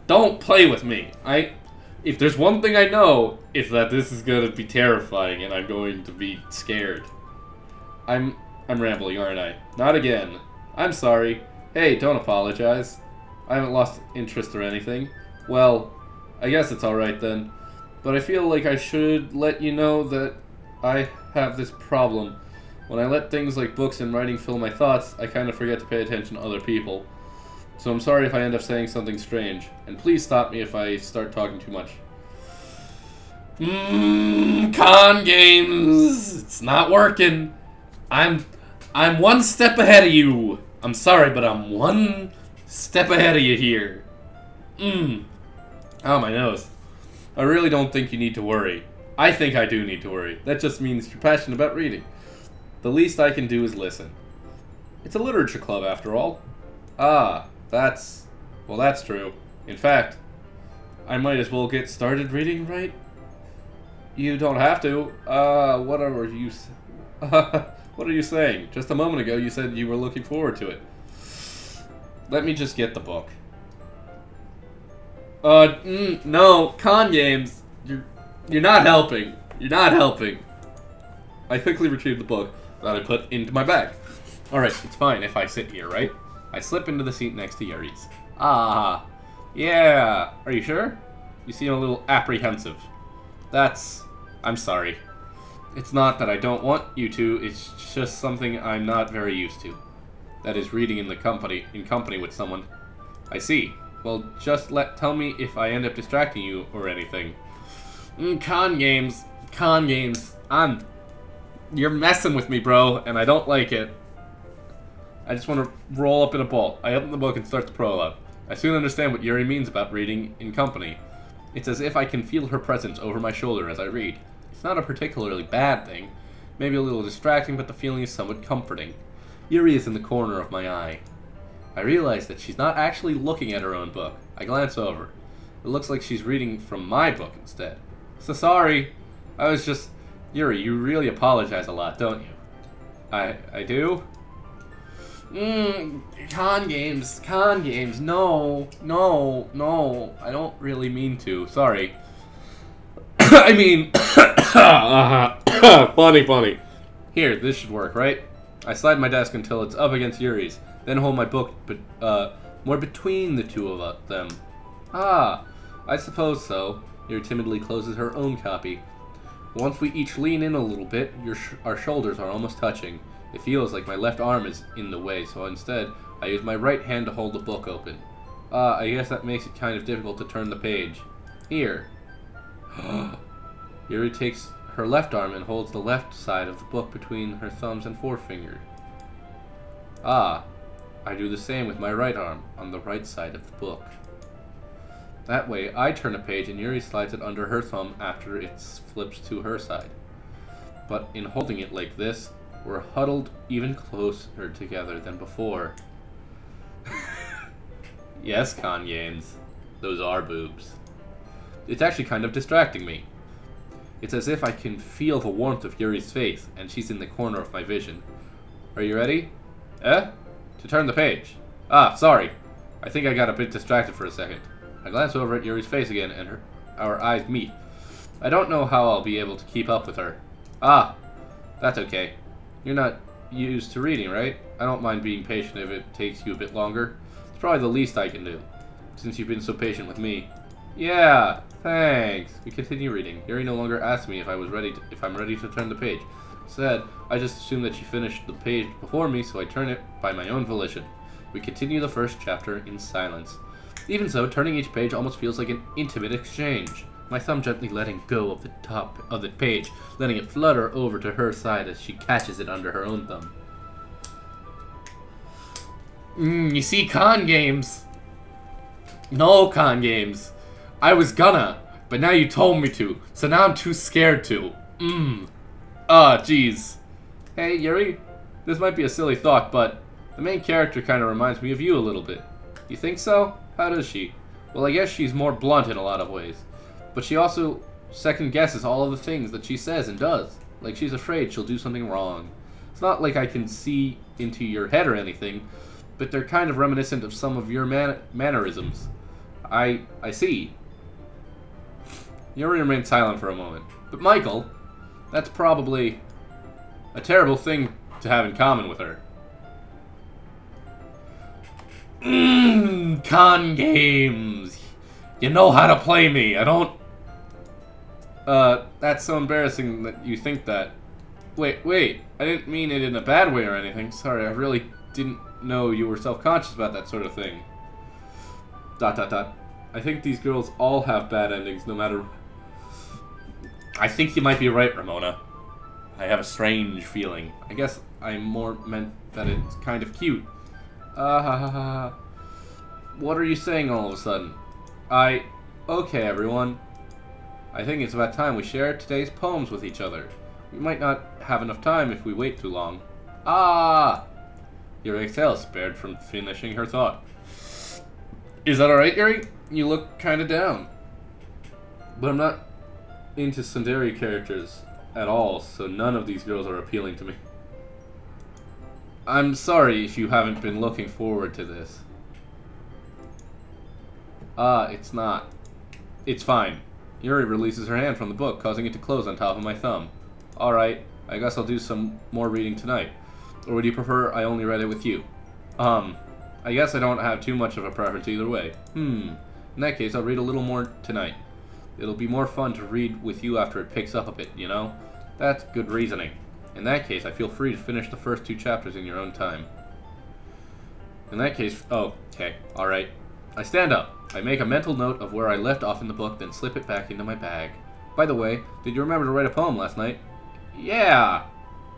don't play with me. If there's one thing I know, it's that this is going to be terrifying and I'm going to be scared. I'm rambling, aren't I? Not again. I'm sorry. Hey, don't apologize. I haven't lost interest or anything. Well, I guess it's alright then. But I feel like I should let you know that I have this problem. When I let things like books and writing fill my thoughts, I kind of forget to pay attention to other people. So I'm sorry if I end up saying something strange. And please stop me if I start talking too much. Con games! It's not working. I'm one step ahead of you. I'm sorry, but I'm one step ahead of you here. Oh, my nose. I really don't think you need to worry. I think I do need to worry. That just means you're passionate about reading. The least I can do is listen. It's a literature club, after all. Ah, that's true. In fact, I might as well get started reading, right? You don't have to. What are you saying? Just a moment ago, you said you were looking forward to it. Let me just get the book. No, con games. You're not helping. You're not helping. I quickly retrieved the book that I put into my bag. Alright, it's fine if I sit here, right? I slip into the seat next to Yuri's. Ah, yeah. Are you sure? You seem a little apprehensive. I'm sorry. It's not that I don't want you to, it's just something I'm not very used to. That is reading in company with someone. I see. Well, just tell me if I end up distracting you or anything. Con games. You're messing with me, bro, and I don't like it. I just want to roll up in a ball. I open the book and start the prologue. I soon understand what Yuri means about reading in company. It's as if I can feel her presence over my shoulder as I read. It's not a particularly bad thing. Maybe a little distracting, but the feeling is somewhat comforting. Yuri is in the corner of my eye. I realize that she's not actually looking at her own book. I glance over. It looks like she's reading from my book instead. So sorry. I was just... Yuri, you really apologize a lot, don't you? I do? Con games. No. I don't really mean to. Sorry. I mean... Funny. Here, this should work, right? I slide my desk until it's up against Yuri's, then hold my book more between the two of them. Ah, I suppose so. Yuri timidly closes her own copy. Once we each lean in a little bit, our shoulders are almost touching. It feels like my left arm is in the way, so instead, I use my right hand to hold the book open. I guess that makes it kind of difficult to turn the page. Here. Yuri takes her left arm and holds the left side of the book between her thumbs and forefinger. Ah, I do the same with my right arm on the right side of the book. That way, I turn a page and Yuri slides it under her thumb after it flips to her side. But in holding it like this, we're huddled even closer together than before. Yes, con games. Those are boobs. It's actually kind of distracting me. It's as if I can feel the warmth of Yuri's face, and she's in the corner of my vision. Are you ready? To turn the page. Ah, sorry. I think I got a bit distracted for a second. I glance over at Yuri's face again, and our eyes meet. I don't know how I'll be able to keep up with her. Ah, that's okay. You're not used to reading, right? I don't mind being patient if it takes you a bit longer. It's probably the least I can do, since you've been so patient with me. Yeah, thanks. We continue reading. Yuri no longer asks me if I'm ready to turn the page. Instead, I just assume that she finished the page before me, so I turn it by my own volition. We continue the first chapter in silence. Even so, turning each page almost feels like an intimate exchange. My thumb gently letting go of the top of the page, letting it flutter over to her side as she catches it under her own thumb. You see, con games. No, con games. I was gonna, but now you told me to, so now I'm too scared to. Jeez. Hey, Yuri, this might be a silly thought, but the main character kind of reminds me of you a little bit. You think so? How does she? Well, I guess she's more blunt in a lot of ways. But she also second guesses all of the things that she says and does. Like she's afraid she'll do something wrong. It's not like I can see into your head or anything, but they're kind of reminiscent of some of your mannerisms. I see. Yuri remained silent for a moment. But Michael, that's probably a terrible thing to have in common with her. Con games. You know how to play me. I don't... that's so embarrassing that you think that. Wait. I didn't mean it in a bad way or anything. Sorry, I really didn't know you were self-conscious about that sort of thing. ... I think these girls all have bad endings, no matter... I think you might be right, Ramona. I have a strange feeling. I guess I more meant that it's kind of cute. What are you saying all of a sudden? Okay, everyone. I think it's about time we share today's poems with each other. We might not have enough time if we wait too long. Yuri exhales, spared from finishing her thought. Is that alright, Yuri? You look kinda down. But I'm not into tsundere characters at all, so none of these girls are appealing to me. I'm sorry if you haven't been looking forward to this. It's not. It's fine. Yuri releases her hand from the book, causing it to close on top of my thumb. Alright, I guess I'll do some more reading tonight. Or would you prefer I only read it with you? I guess I don't have too much of a preference either way. In that case, I'll read a little more tonight. It'll be more fun to read with you after it picks up a bit, you know? That's good reasoning. In that case, I feel free to finish the first 2 chapters in your own time. In that case, okay, alright. I stand up. I make a mental note of where I left off in the book, then slip it back into my bag. By the way, did you remember to write a poem last night? Yeah!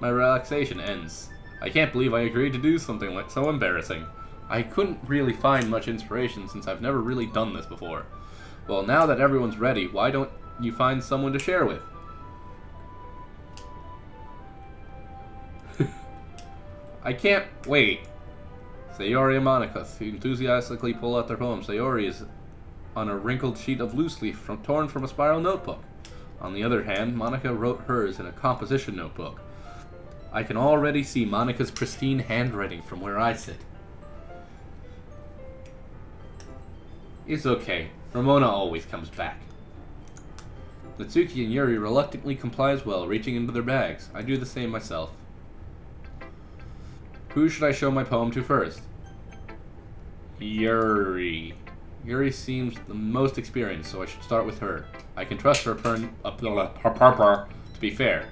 My relaxation ends. I can't believe I agreed to do something like so embarrassing. I couldn't really find much inspiration since I've never really done this before. Well, now that everyone's ready, why don't you find someone to share with? I can't wait. Sayori and Monica enthusiastically pull out their poem. Sayori is on a wrinkled sheet of loose leaf torn from a spiral notebook. On the other hand, Monica wrote hers in a composition notebook. I can already see Monica's pristine handwriting from where I sit. It's okay. Ramona always comes back. Natsuki and Yuri reluctantly comply as well, reaching into their bags. I do the same myself. Who should I show my poem to first? Yuri. Yuri seems the most experienced, so I should start with her. I can trust her to be fair.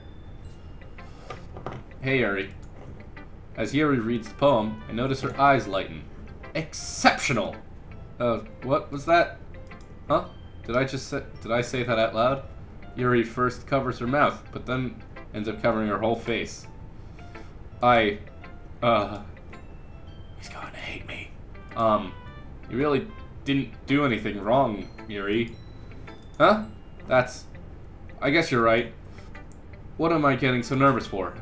Hey, Yuri. As Yuri reads the poem, I notice her eyes lighten. Exceptional! What was that? Huh? Did I say that out loud? Yuri first covers her mouth, but then ends up covering her whole face. He's going to hate me. You really didn't do anything wrong, Yuri. Huh? I guess you're right. What am I getting so nervous for?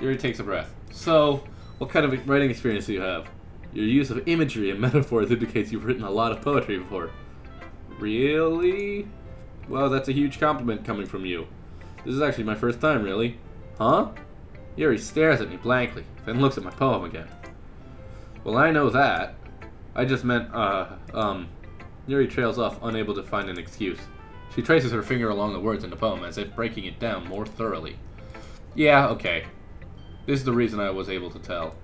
Yuri takes a breath. So, what kind of writing experience do you have? Your use of imagery and metaphors indicates you've written a lot of poetry before. Really? Well, that's a huge compliment coming from you. This is actually my first time, really. Huh? Yuri stares at me blankly, then looks at my poem again. Well, I know that. I just meant, Yuri trails off, unable to find an excuse. She traces her finger along the words in the poem, as if breaking it down more thoroughly. Yeah, okay. This is the reason I was able to tell.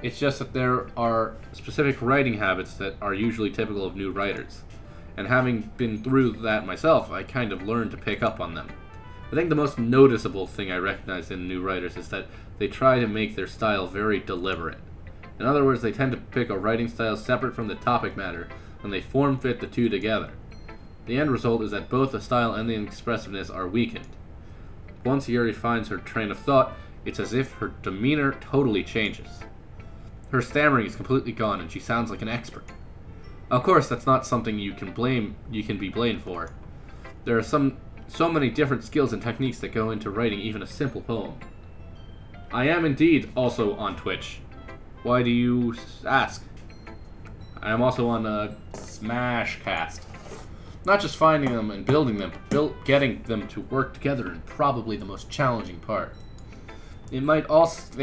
It's just that there are specific writing habits that are usually typical of new writers. And having been through that myself, I kind of learned to pick up on them. I think the most noticeable thing I recognize in new writers is that they try to make their style very deliberate. In other words, they tend to pick a writing style separate from the topic matter, and they form-fit the two together. The end result is that both the style and the expressiveness are weakened. Once Yuri finds her train of thought, it's as if her demeanor totally changes. Her stammering is completely gone, and she sounds like an expert. Of course, that's not something you can be blamed for. There are so many different skills and techniques that go into writing even a simple poem. I am indeed also on Twitch. Why do you ask? I am also on Smashcast. Not just finding them and building them, but getting them to work together is probably the most challenging part. It might also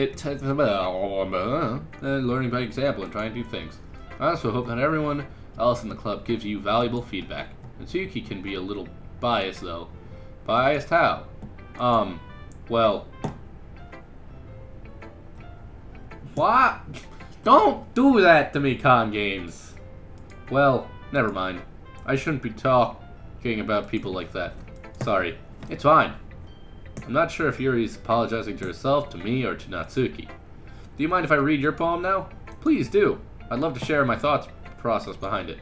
learning by example and trying new things. I also hope that everyone else in the club gives you valuable feedback. Natsuki can be a little biased, though. Biased how? Well... What? Don't do that to me, Con Games! Well, never mind. I shouldn't be talking about people like that. Sorry. It's fine. I'm not sure if Yuri's apologizing to herself, to me, or to Natsuki. Do you mind if I read your poem now? Please do. I'd love to share my thoughts process behind it.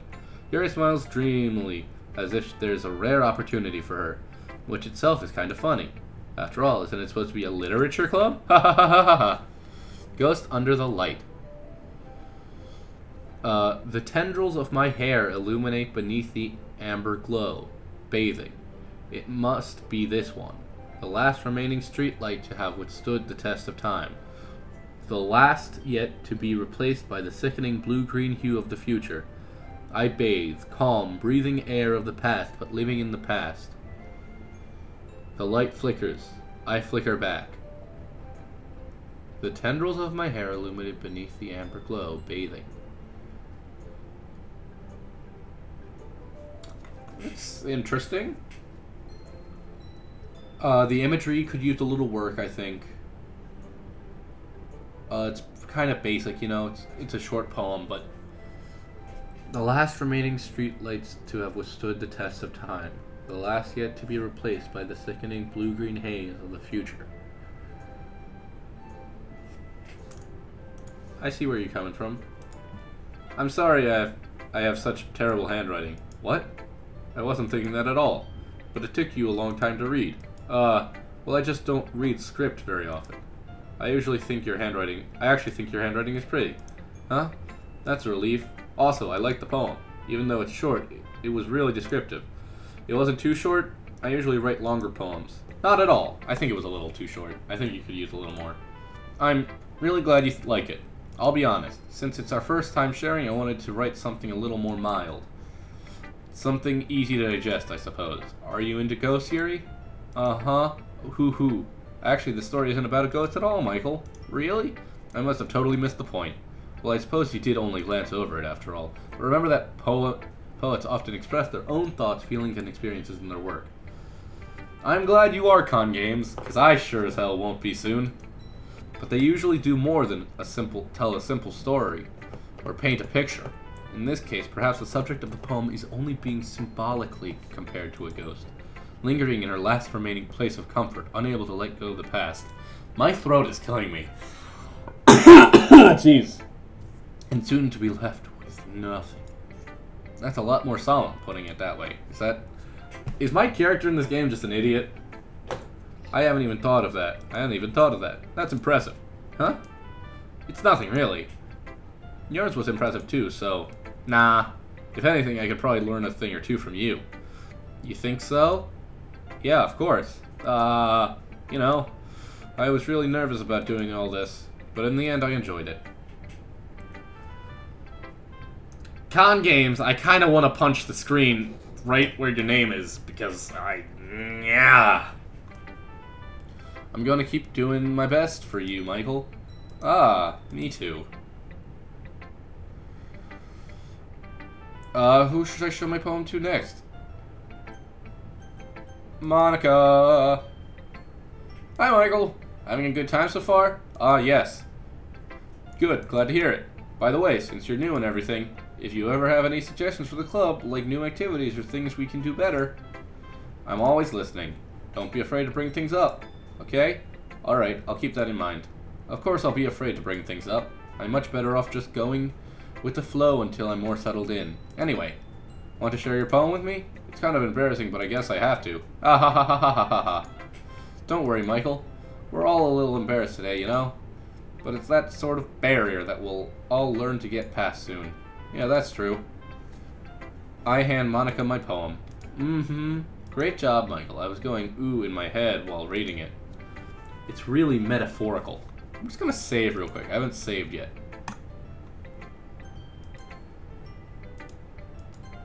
Yuri smiles dreamily, as if there's a rare opportunity for her, which itself is kind of funny. After all, isn't it supposed to be a literature club? Ha ha ha ha ha ha! Ghost under the light. The tendrils of my hair illuminate beneath the amber glow, bathing. It must be this one. The last remaining streetlight to have withstood the test of time. The last yet to be replaced by the sickening blue-green hue of the future. I bathe, calm, breathing air of the past, but living in the past. The light flickers. I flicker back. The tendrils of my hair illuminate beneath the amber glow, bathing. It's interesting. The imagery could use a little work, I think. It's kind of basic, you know, it's a short poem, but... The last remaining streetlights to have withstood the test of time. The last yet to be replaced by the sickening blue-green haze of the future. I see where you're coming from. I'm sorry I have such terrible handwriting. What? I wasn't thinking that at all. But it took you a long time to read. Well, I just don't read script very often. I actually think your handwriting is pretty. Huh? That's a relief. Also, I like the poem. Even though it's short, it was really descriptive. It wasn't too short. I usually write longer poems. Not at all. I think it was a little too short. I think you could use a little more. I'm really glad you like it. I'll be honest. Since it's our first time sharing, I wanted to write something a little more mild. Something easy to digest, I suppose. Are you into ghosts, Yuri? Uh-huh. Hoo-hoo. Actually, the story isn't about a ghost at all, Michael. Really? I must have totally missed the point. Well, I suppose you did only glance over it, after all. But remember that poets often express their own thoughts, feelings, and experiences in their work. I'm glad you are, Con Games, because I sure as hell won't be soon. But they usually do more than tell a simple story, or paint a picture. In this case, perhaps the subject of the poem is only being symbolically compared to a ghost, lingering in her last remaining place of comfort, unable to let go of the past. My throat is killing me. Jeez. And soon to be left with nothing. That's a lot more solemn, putting it that way. Is my character in this game just an idiot? I haven't even thought of that. That's impressive. Huh? It's nothing, really. Yours was impressive too, so... Nah. If anything, I could probably learn a thing or two from you. You think so? Yeah, of course. You know, I was really nervous about doing all this, but in the end I enjoyed it. Con games, I kind of want to punch the screen right where your name is, because yeah. I'm going to keep doing my best for you, Michael. Me too. Who should I show my poem to next? Monica! Hi, Michael. Having a good time so far? Yes. Good, glad to hear it. By the way, since you're new and everything, if you ever have any suggestions for the club, like new activities or things we can do better, I'm always listening. Don't be afraid to bring things up, okay? Alright, I'll keep that in mind. Of course I'll be afraid to bring things up. I'm much better off just going with the flow until I'm more settled in. Anyway, want to share your poem with me? It's kind of embarrassing, but I guess I have to. Ah ha ha ha ha ha ha ha. Don't worry, Michael. We're all a little embarrassed today, you know? But it's that sort of barrier that we'll all learn to get past soon. Yeah, that's true. I hand Monica my poem. Great job, Michael. I was going ooh in my head while reading it. It's really metaphorical. I'm just gonna save real quick. I haven't saved yet.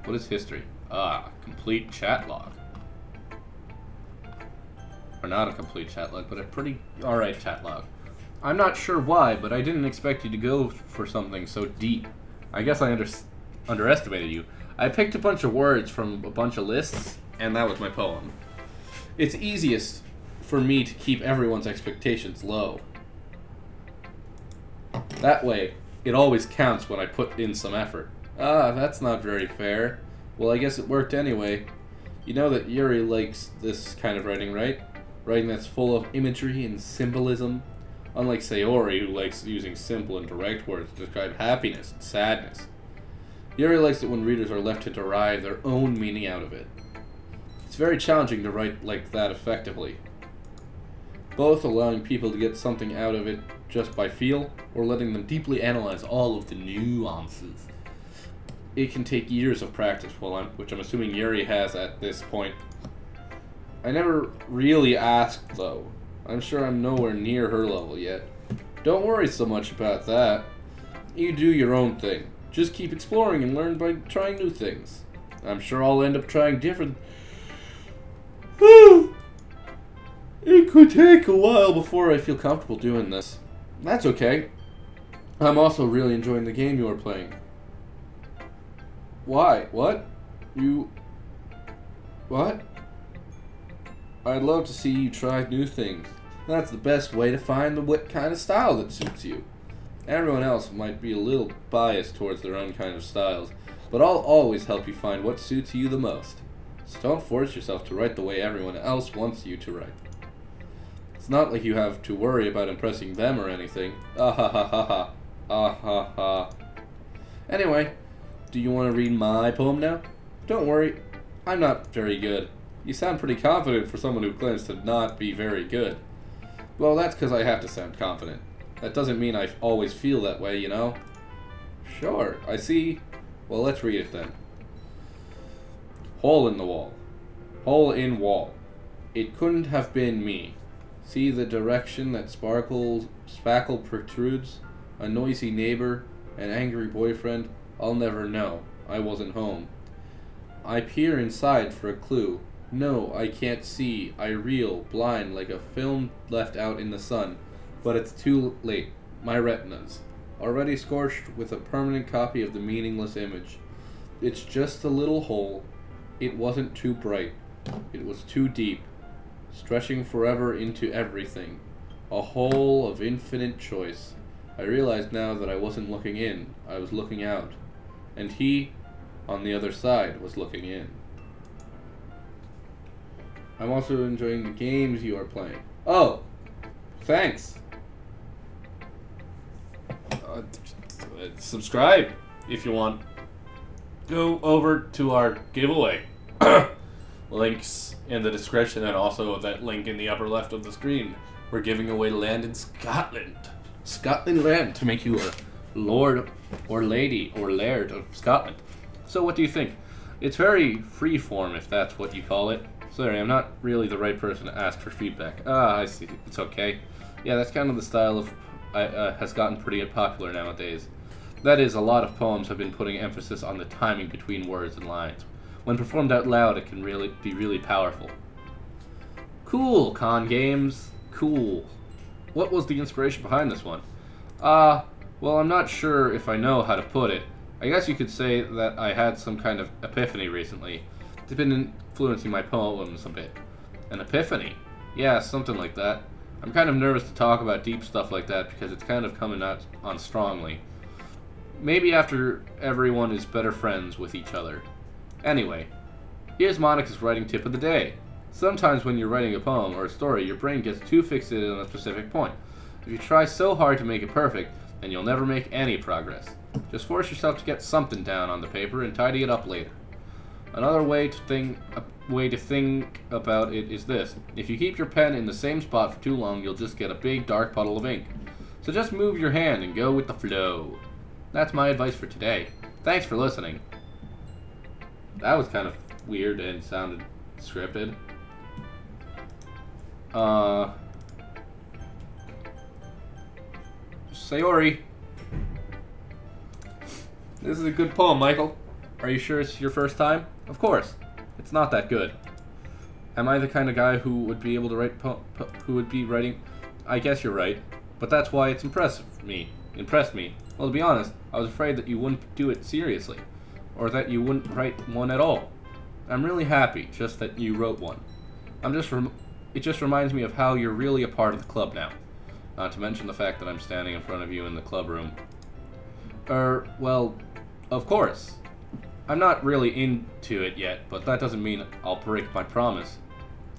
What is history? Complete chat log. Or not a complete chat log, but a pretty alright chat log. I'm not sure why, but I didn't expect you to go for something so deep. I guess I underestimated you. I picked a bunch of words from a bunch of lists, and that was my poem. It's easiest for me to keep everyone's expectations low. That way, it always counts when I put in some effort. That's not very fair. Well, I guess it worked anyway. You know that Yuri likes this kind of writing, right? Writing that's full of imagery and symbolism. Unlike Sayori, who likes using simple and direct words to describe happiness and sadness. Yuri likes it when readers are left to derive their own meaning out of it. It's very challenging to write like that effectively. Both allowing people to get something out of it just by feel, or letting them deeply analyze all of the nuances. It can take years of practice, which I'm assuming Yuri has at this point. I never really asked, though. I'm sure I'm nowhere near her level yet. Don't worry so much about that. You do your own thing. Just keep exploring and learn by trying new things. I'm sure I'll end up trying different... It could take a while before I feel comfortable doing this. That's okay. I'm also really enjoying the game you are playing. Why? What? What? I'd love to see you try new things. That's the best way to find what kind of style that suits you. Everyone else might be a little biased towards their own kind of styles, but I'll always help you find what suits you the most. So don't force yourself to write the way everyone else wants you to write. It's not like you have to worry about impressing them or anything. Ah ha ha ha ha. Ah ha ha. Anyway, do you want to read my poem now? Don't worry, I'm not very good. You sound pretty confident for someone who claims to not be very good. Well, that's because I have to sound confident. That doesn't mean I always feel that way, you know? Sure, I see. Well, let's read it then. Hole in the wall. Hole in wall. It couldn't have been me. See the direction that spackle protrudes? A noisy neighbor, an angry boyfriend? I'll never know. I wasn't home. I peer inside for a clue. No, I can't see. I reel, blind, like a film left out in the sun. But it's too late. My retinas. Already scorched with a permanent copy of the meaningless image. It's just a little hole. It wasn't too bright. It was too deep. Stretching forever into everything. A hole of infinite choice. I realized now that I wasn't looking in. I was looking out. and he, on the other side, was looking in. I'm also enjoying the games you are playing. Oh, thanks. Subscribe if you want. Go over to our giveaway. Links in the description, and also that link in the upper left of the screen. We're giving away land in Scotland. Scotland land to make you a lord or lady or laird of Scotland. So what do you think? It's very freeform, if that's what you call it. Sorry, I'm not really the right person to ask for feedback. Ah, I see. It's okay. Yeah, that's kind of the style of has gotten pretty popular nowadays. That is, a lot of poems have been putting emphasis on the timing between words and lines. When performed out loud, it can really be really powerful. Cool, Con Games. Cool. What was the inspiration behind this one? Well, I'm not sure if I know how to put it. I guess you could say that I had some kind of epiphany recently. It's been influencing my poems a bit. An epiphany? Yeah, something like that. I'm kind of nervous to talk about deep stuff like that because it's kind of coming out on strongly. Maybe after everyone is better friends with each other. Anyway, here's Monica's writing tip of the day. Sometimes when you're writing a poem or a story, your brain gets too fixated on a specific point. If you try so hard to make it perfect, then you'll never make any progress. Just force yourself to get something down on the paper and tidy it up later. Another way to think about it is this. If you keep your pen in the same spot for too long, you'll just get a big dark puddle of ink. So just move your hand and go with the flow. That's my advice for today. Thanks for listening. That was kind of weird and sounded scripted. Sayori. This is a good poem, Michael. Are you sure it's your first time? Of course. It's not that good. Am I the kind of guy who would be able to write who would be writing? I guess you're right. But that's why it's impressed me. Well, to be honest, I was afraid that you wouldn't do it seriously. Or that you wouldn't write one at all. I'm really happy just that you wrote one. It just reminds me of how you're really a part of the club now. Not to mention the fact that I'm standing in front of you in the club room. Well, of course. I'm not really into it yet, but that doesn't mean I'll break my promise.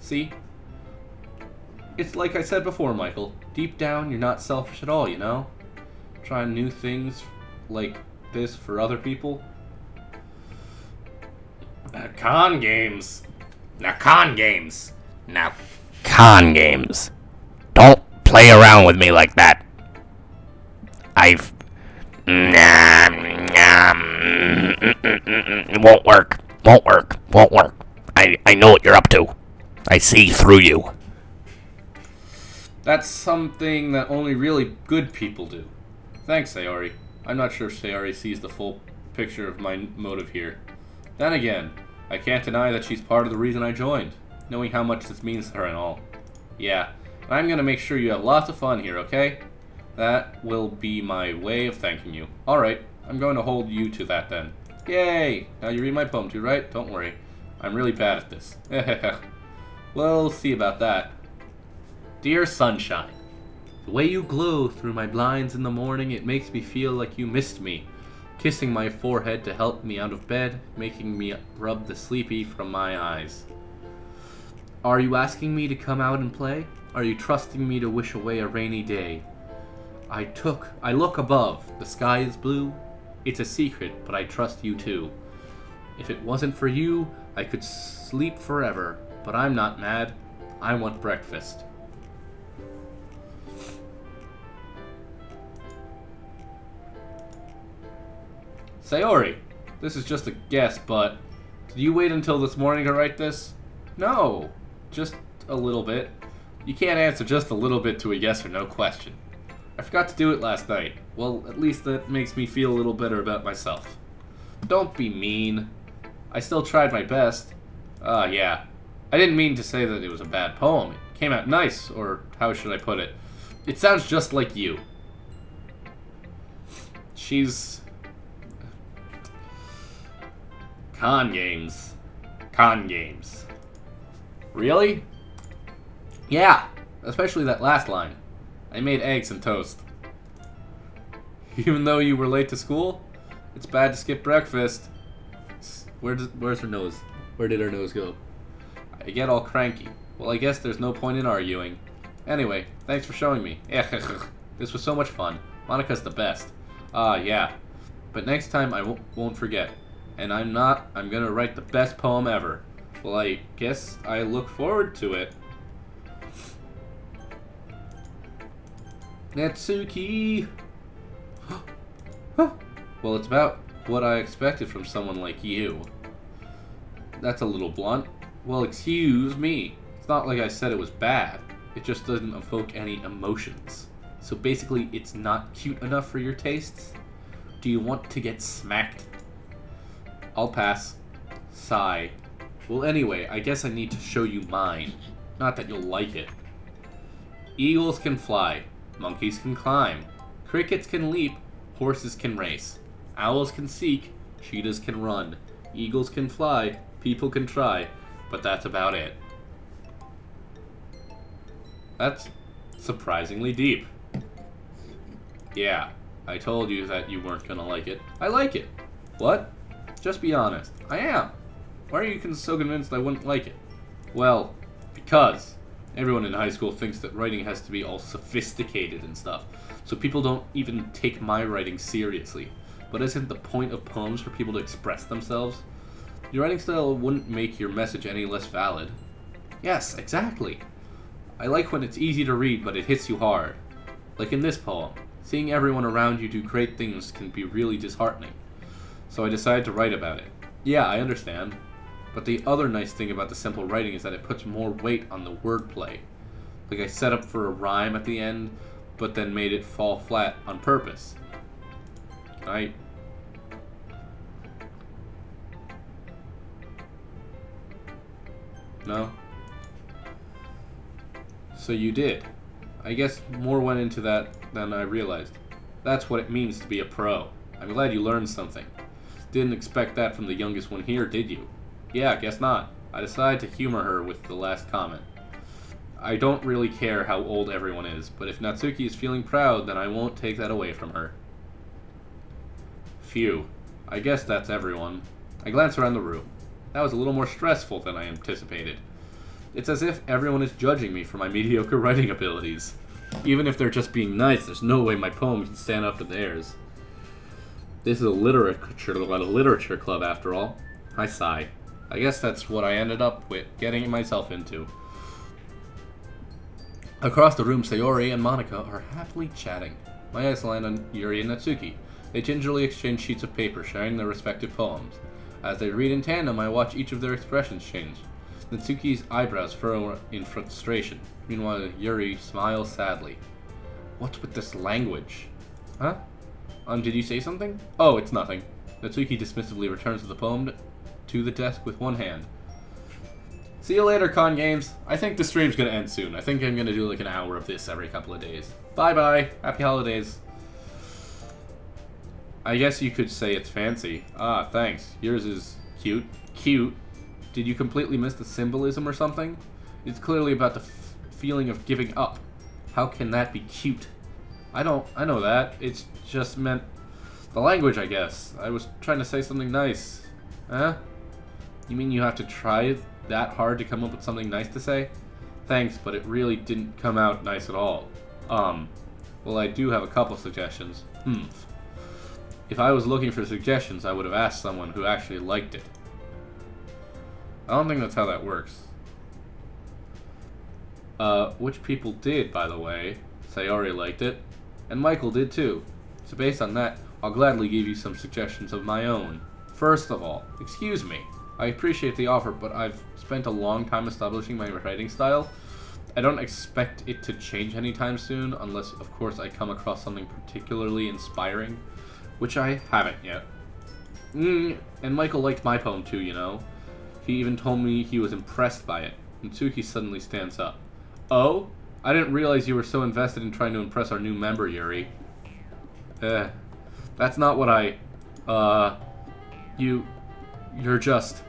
See? It's like I said before, Michael. Deep down, you're not selfish at all, you know? Trying new things like this for other people. Con games. Now, con games. Now, con games. Don't play around with me like that. It won't work. Won't work. I know what you're up to. I see through you. That's something that only really good people do. Thanks, Sayori. I'm not sure if Sayori sees the full picture of my motive here. Then again, I can't deny that she's part of the reason I joined, knowing how much this means to her and all. Yeah, and I'm gonna make sure you have lots of fun here, okay? That will be my way of thanking you. Alright, I'm going to hold you to that then. Yay! Now you read my poem too, right? Don't worry. I'm really bad at this. We'll see about that. Dear Sunshine, the way you glow through my blinds in the morning, it makes me feel like you missed me. Kissing my forehead to help me out of bed, making me rub the sleepy from my eyes. Are you asking me to come out and play? Are you trusting me to wish away a rainy day? I look above, the sky is blue. It's a secret, but I trust you too. If it wasn't for you, I could sleep forever, but I'm not mad. I want breakfast. Sayori, this is just a guess, but did you wait until this morning to write this? No, just a little bit. You can't answer just a little bit to a yes or no question. I forgot to do it last night. Well, at least that makes me feel a little better about myself. Don't be mean. I still tried my best. Yeah. I didn't mean to say that it was a bad poem. It came out nice, or how should I put it? It sounds just like you. She's... Con games. Con games. Really? Yeah, especially that last line. I made eggs and toast. Even though you were late to school? It's bad to skip breakfast. Where's her nose? Where did her nose go? I get all cranky. Well, I guess there's no point in arguing. Anyway, thanks for showing me. This was so much fun. Monica's the best. Yeah. But next time I won't forget. And I'm gonna write the best poem ever. Well, I guess I look forward to it. Natsuki! Well, it's about what I expected from someone like you. That's a little blunt. Well, excuse me. It's not like I said it was bad. It just doesn't evoke any emotions. So basically, it's not cute enough for your tastes? Do you want to get smacked? I'll pass. Sigh. Well, anyway, I guess I need to show you mine. Not that you'll like it. Eagles can fly. Monkeys can climb. Crickets can leap. Horses can race. Owls can seek. Cheetahs can run. Eagles can fly. People can try. But that's about it. That's surprisingly deep. Yeah, I told you that you weren't gonna like it. I like it. What? Just be honest. I am. Why are you so convinced I wouldn't like it? Well, because everyone in high school thinks that writing has to be all sophisticated and stuff, so people don't even take my writing seriously. But isn't the point of poems for people to express themselves? Your writing style wouldn't make your message any less valid. Yes, exactly. I like when it's easy to read, but it hits you hard. Like in this poem, seeing everyone around you do great things can be really disheartening. So I decided to write about it. Yeah, I understand. But the other nice thing about the simple writing is that it puts more weight on the wordplay. Like I set up for a rhyme at the end, but then made it fall flat on purpose. No? So you did. I guess more went into that than I realized. That's what it means to be a pro. I'm glad you learned something. Didn't expect that from the youngest one here, did you? Yeah, guess not. I decided to humor her with the last comment. I don't really care how old everyone is, but if Natsuki is feeling proud, then I won't take that away from her. Phew. I guess that's everyone. I glance around the room. That was a little more stressful than I anticipated. It's as if everyone is judging me for my mediocre writing abilities. Even if they're just being nice, there's no way my poem can stand up to theirs. This is a literature club after all. I sigh. I guess that's what I ended up with getting myself into. Across the room, Sayori and Monica are happily chatting. My eyes land on Yuri and Natsuki. They gingerly exchange sheets of paper, sharing their respective poems. As they read in tandem, I watch each of their expressions change. Natsuki's eyebrows furrow in frustration. Meanwhile, Yuri smiles sadly. What's with this language? Huh? Did you say something? Oh, it's nothing. Natsuki dismissively returns to the poem to the desk with one hand. See you later, Con Games. I think the stream's gonna end soon. I think I'm gonna do like an hour of this every couple of days. Bye-bye. Happy holidays. I guess you could say it's fancy. Ah, thanks. Yours is cute. Cute? Did you completely miss the symbolism or something? It's clearly about the feeling of giving up. How can that be cute? I know that. It's just meant the language, I guess. I was trying to say something nice. Huh? You mean you have to try that hard to come up with something nice to say? Thanks, but it really didn't come out nice at all. Well, I do have a couple suggestions. If I was looking for suggestions, I would have asked someone who actually liked it. I don't think that's how that works. Which people did, by the way. Sayori liked it. And Michael did too. So based on that, I'll gladly give you some suggestions of my own. First of all, excuse me. I appreciate the offer, but I've spent a long time establishing my writing style. I don't expect it to change anytime soon, unless, of course, I come across something particularly inspiring, which I haven't yet. And Michael liked my poem too, you know. He even told me he was impressed by it. Natsuki suddenly stands up. Oh? I didn't realize you were so invested in trying to impress our new member, Yuri. That's not what you're just...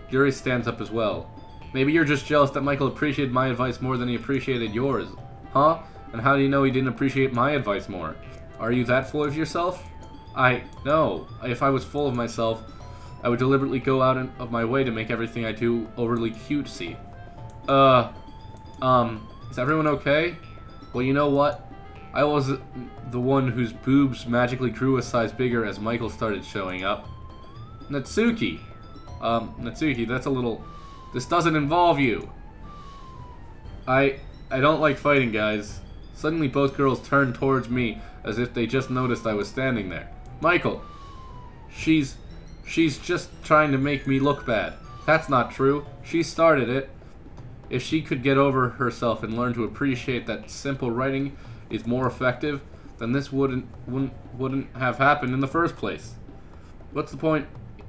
Yuri stands up as well. Maybe you're just jealous that Michael appreciated my advice more than he appreciated yours. Huh? And how do you know he didn't appreciate my advice more? Are you that full of yourself? No. If I was full of myself, I would deliberately go out of my way to make everything I do overly cutesy. Is everyone okay? Well, you know what? I was the one whose boobs magically grew a size bigger as Michael started showing up. Natsuki! Natsuki, that's a little... This doesn't involve you! I don't like fighting, guys. Suddenly both girls turned towards me as if they just noticed I was standing there. Michael! She's just trying to make me look bad. That's not true. She started it. If she could get over herself and learn to appreciate that simple writing is more effective, then this wouldn't have happened in the first place. What's the point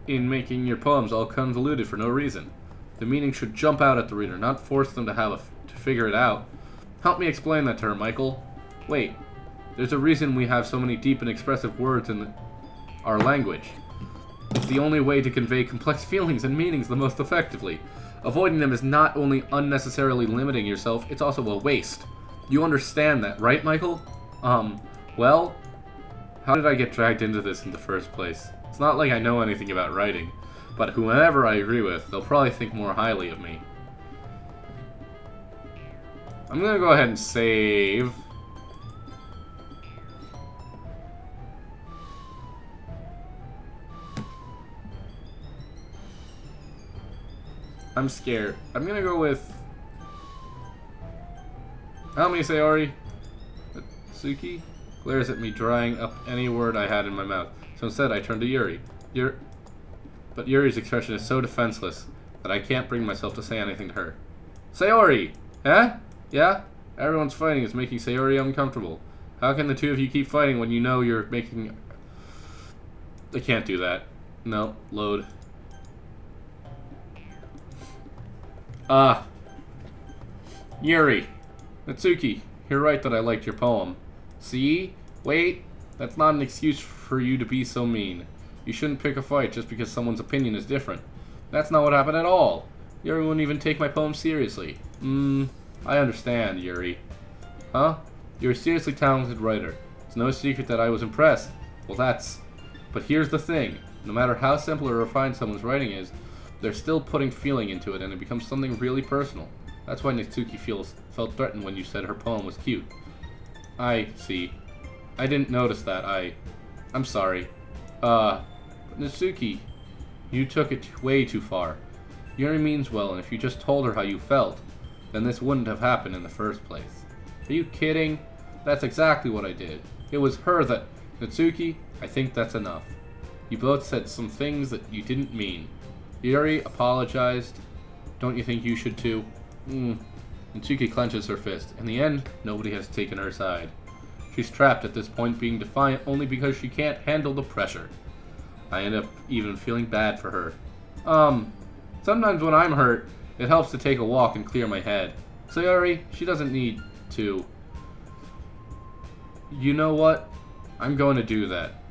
in making your poems all convoluted for no reason? The meaning should jump out at the reader, not force them to figure it out. Help me explain that to her, Michael. Wait, there's a reason we have so many deep and expressive words in our language. It's the only way to convey complex feelings and meanings the most effectively. Avoiding them is not only unnecessarily limiting yourself, it's also a waste. You understand that, right, Michael? Well, how did I get dragged into this in the first place? It's not like I know anything about writing, but whomever I agree with, they'll probably think more highly of me. I'm gonna go ahead and save. I'm scared. I'm gonna go with... Help me, Sayori. Suki glares at me, drying up any word I had in my mouth. So instead, I turn to Yuri. But Yuri's expression is so defenseless that I can't bring myself to say anything to her. Sayori! Huh? Yeah? Everyone's fighting is making Sayori uncomfortable. How can the two of you keep fighting when you know you're making... I can't do that. No, load. Yuri. Natsuki, you're right that I liked your poem. See? Wait, that's not an excuse for you to be so mean. You shouldn't pick a fight just because someone's opinion is different. That's not what happened at all. Yuri wouldn't even take my poem seriously. I understand, Yuri. Huh? You're a seriously talented writer. It's no secret that I was impressed. Well, But here's the thing. No matter how simple or refined someone's writing is, they're still putting feeling into it, and it becomes something really personal. That's why Natsuki felt threatened when you said her poem was cute. I see. I didn't notice that. I'm sorry. Natsuki, you took it way too far. Yuri means well, and if you just told her how you felt, then this wouldn't have happened in the first place. Are you kidding? That's exactly what I did. It was her that... Natsuki, I think that's enough. You both said some things that you didn't mean. Yuri apologized. Don't you think you should too? Natsuki clenches her fist. In the end, nobody has taken her side. She's trapped at this point, being defiant only because she can't handle the pressure. I end up even feeling bad for her. Sometimes when I'm hurt, it helps to take a walk and clear my head. Sayori, she doesn't need to. You know what? I'm going to do that.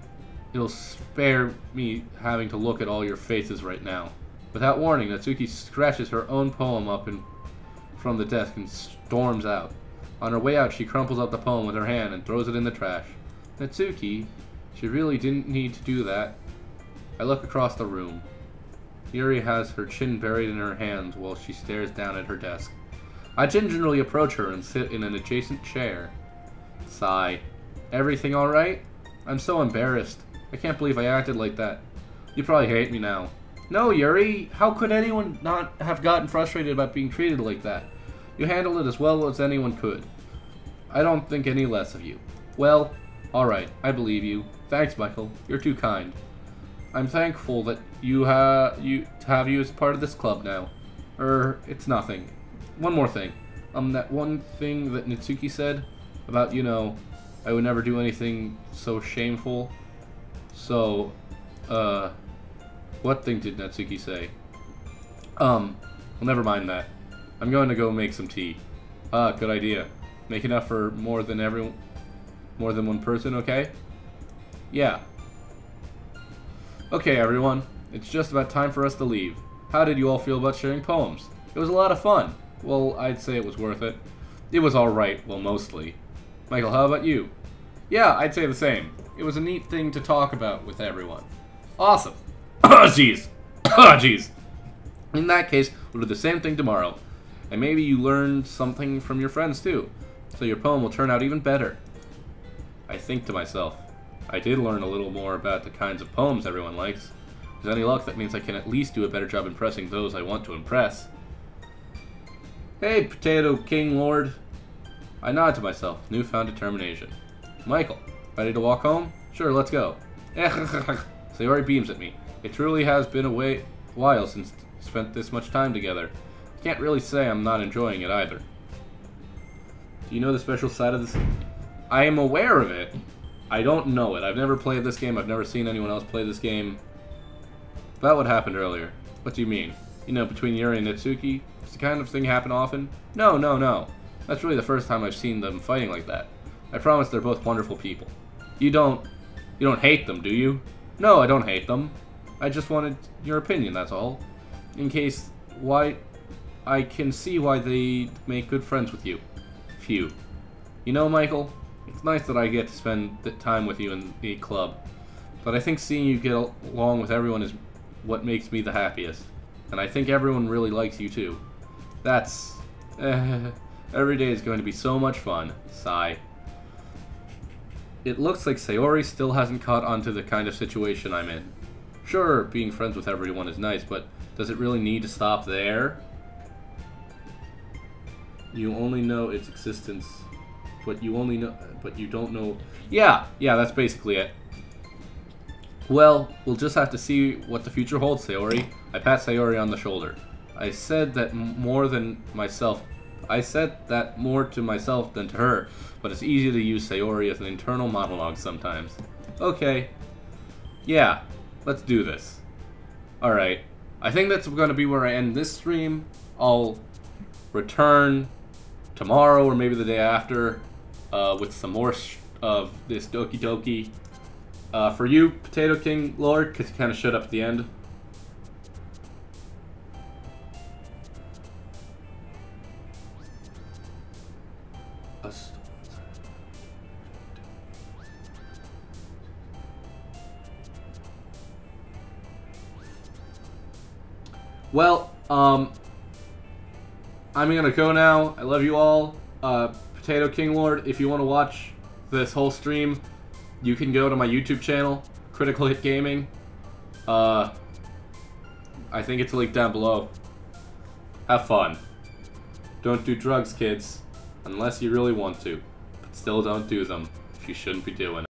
It'll spare me having to look at all your faces right now. Without warning, Natsuki scratches her own poem up from the desk and storms out. On her way out, she crumples up the poem with her hand and throws it in the trash. Natsuki, she really didn't need to do that. I look across the room. Yuri has her chin buried in her hands while she stares down at her desk. I gingerly approach her and sit in an adjacent chair. Sigh. Everything alright? I'm so embarrassed. I can't believe I acted like that. You probably hate me now. No, Yuri! How could anyone not have gotten frustrated about being treated like that? You handled it as well as anyone could. I don't think any less of you. Well, alright, I believe you. Thanks, Michael. You're too kind. I'm thankful that to have you as part of this club now. It's nothing. One more thing. That one thing that Natsuki said about, I would never do anything so shameful. So, what thing did Natsuki say? Well, never mind that. I'm going to go make some tea. Good idea. Make enough for more than one person, okay? Yeah. Okay, everyone. It's just about time for us to leave. How did you all feel about sharing poems? It was a lot of fun. Well, I'd say it was worth it. It was alright, well, mostly. Michael, how about you? Yeah, I'd say the same. it was a neat thing to talk about with everyone. Awesome. Oh, jeez. Oh, jeez. In that case, we'll do the same thing tomorrow. And maybe you learned something from your friends, too. So your poem will turn out even better. I think to myself, I did learn a little more about the kinds of poems everyone likes. With any luck, that means I can at least do a better job impressing those I want to impress. Hey, Potato King Lord. I nod to myself, newfound determination. Michael, ready to walk home? Sure, let's go. Sayori beams at me. It truly has been a while since spent this much time together. I can't really say I'm not enjoying it either. Do you know the special side of this? I am aware of it. I don't know it. I've never played this game. I've never seen anyone else play this game. About what happened earlier. What do you mean? You know, between Yuri and Natsuki? Does the kind of thing happen often? No, no, no. That's really the first time I've seen them fighting like that. I promise they're both wonderful people. You don't hate them, do you? No, I don't hate them. I just wanted your opinion, that's all. In case, I can see why they make good friends with you. Phew. You know, Michael, it's nice that I get to spend the time with you in the club. But I think seeing you get along with everyone is what makes me the happiest. And I think everyone really likes you too. That's... every day is going to be so much fun. Sigh. It looks like Sayori still hasn't caught on to the kind of situation I'm in. Sure, being friends with everyone is nice, but does it really need to stop there? You only know its existence, but you don't know... Yeah, that's basically it. Well, we'll just have to see what the future holds, Sayori. I pat Sayori on the shoulder. I said that more to myself than to her, but it's easy to use Sayori as an internal monologue sometimes. Okay. Yeah, let's do this. Alright. I think that's going to be where I end this stream. I'll return tomorrow or maybe the day after with some more of this Doki Doki. For you, Potato King Lord, because you kind of showed up at the end. Well, I'm gonna go now. I love you all. Potato King Lord, if you want to watch this whole stream, you can go to my YouTube channel, Critical Hit Gaming. I think it's linked down below. Have fun. Don't do drugs, kids. Unless you really want to. But still don't do them if you shouldn't be doing it.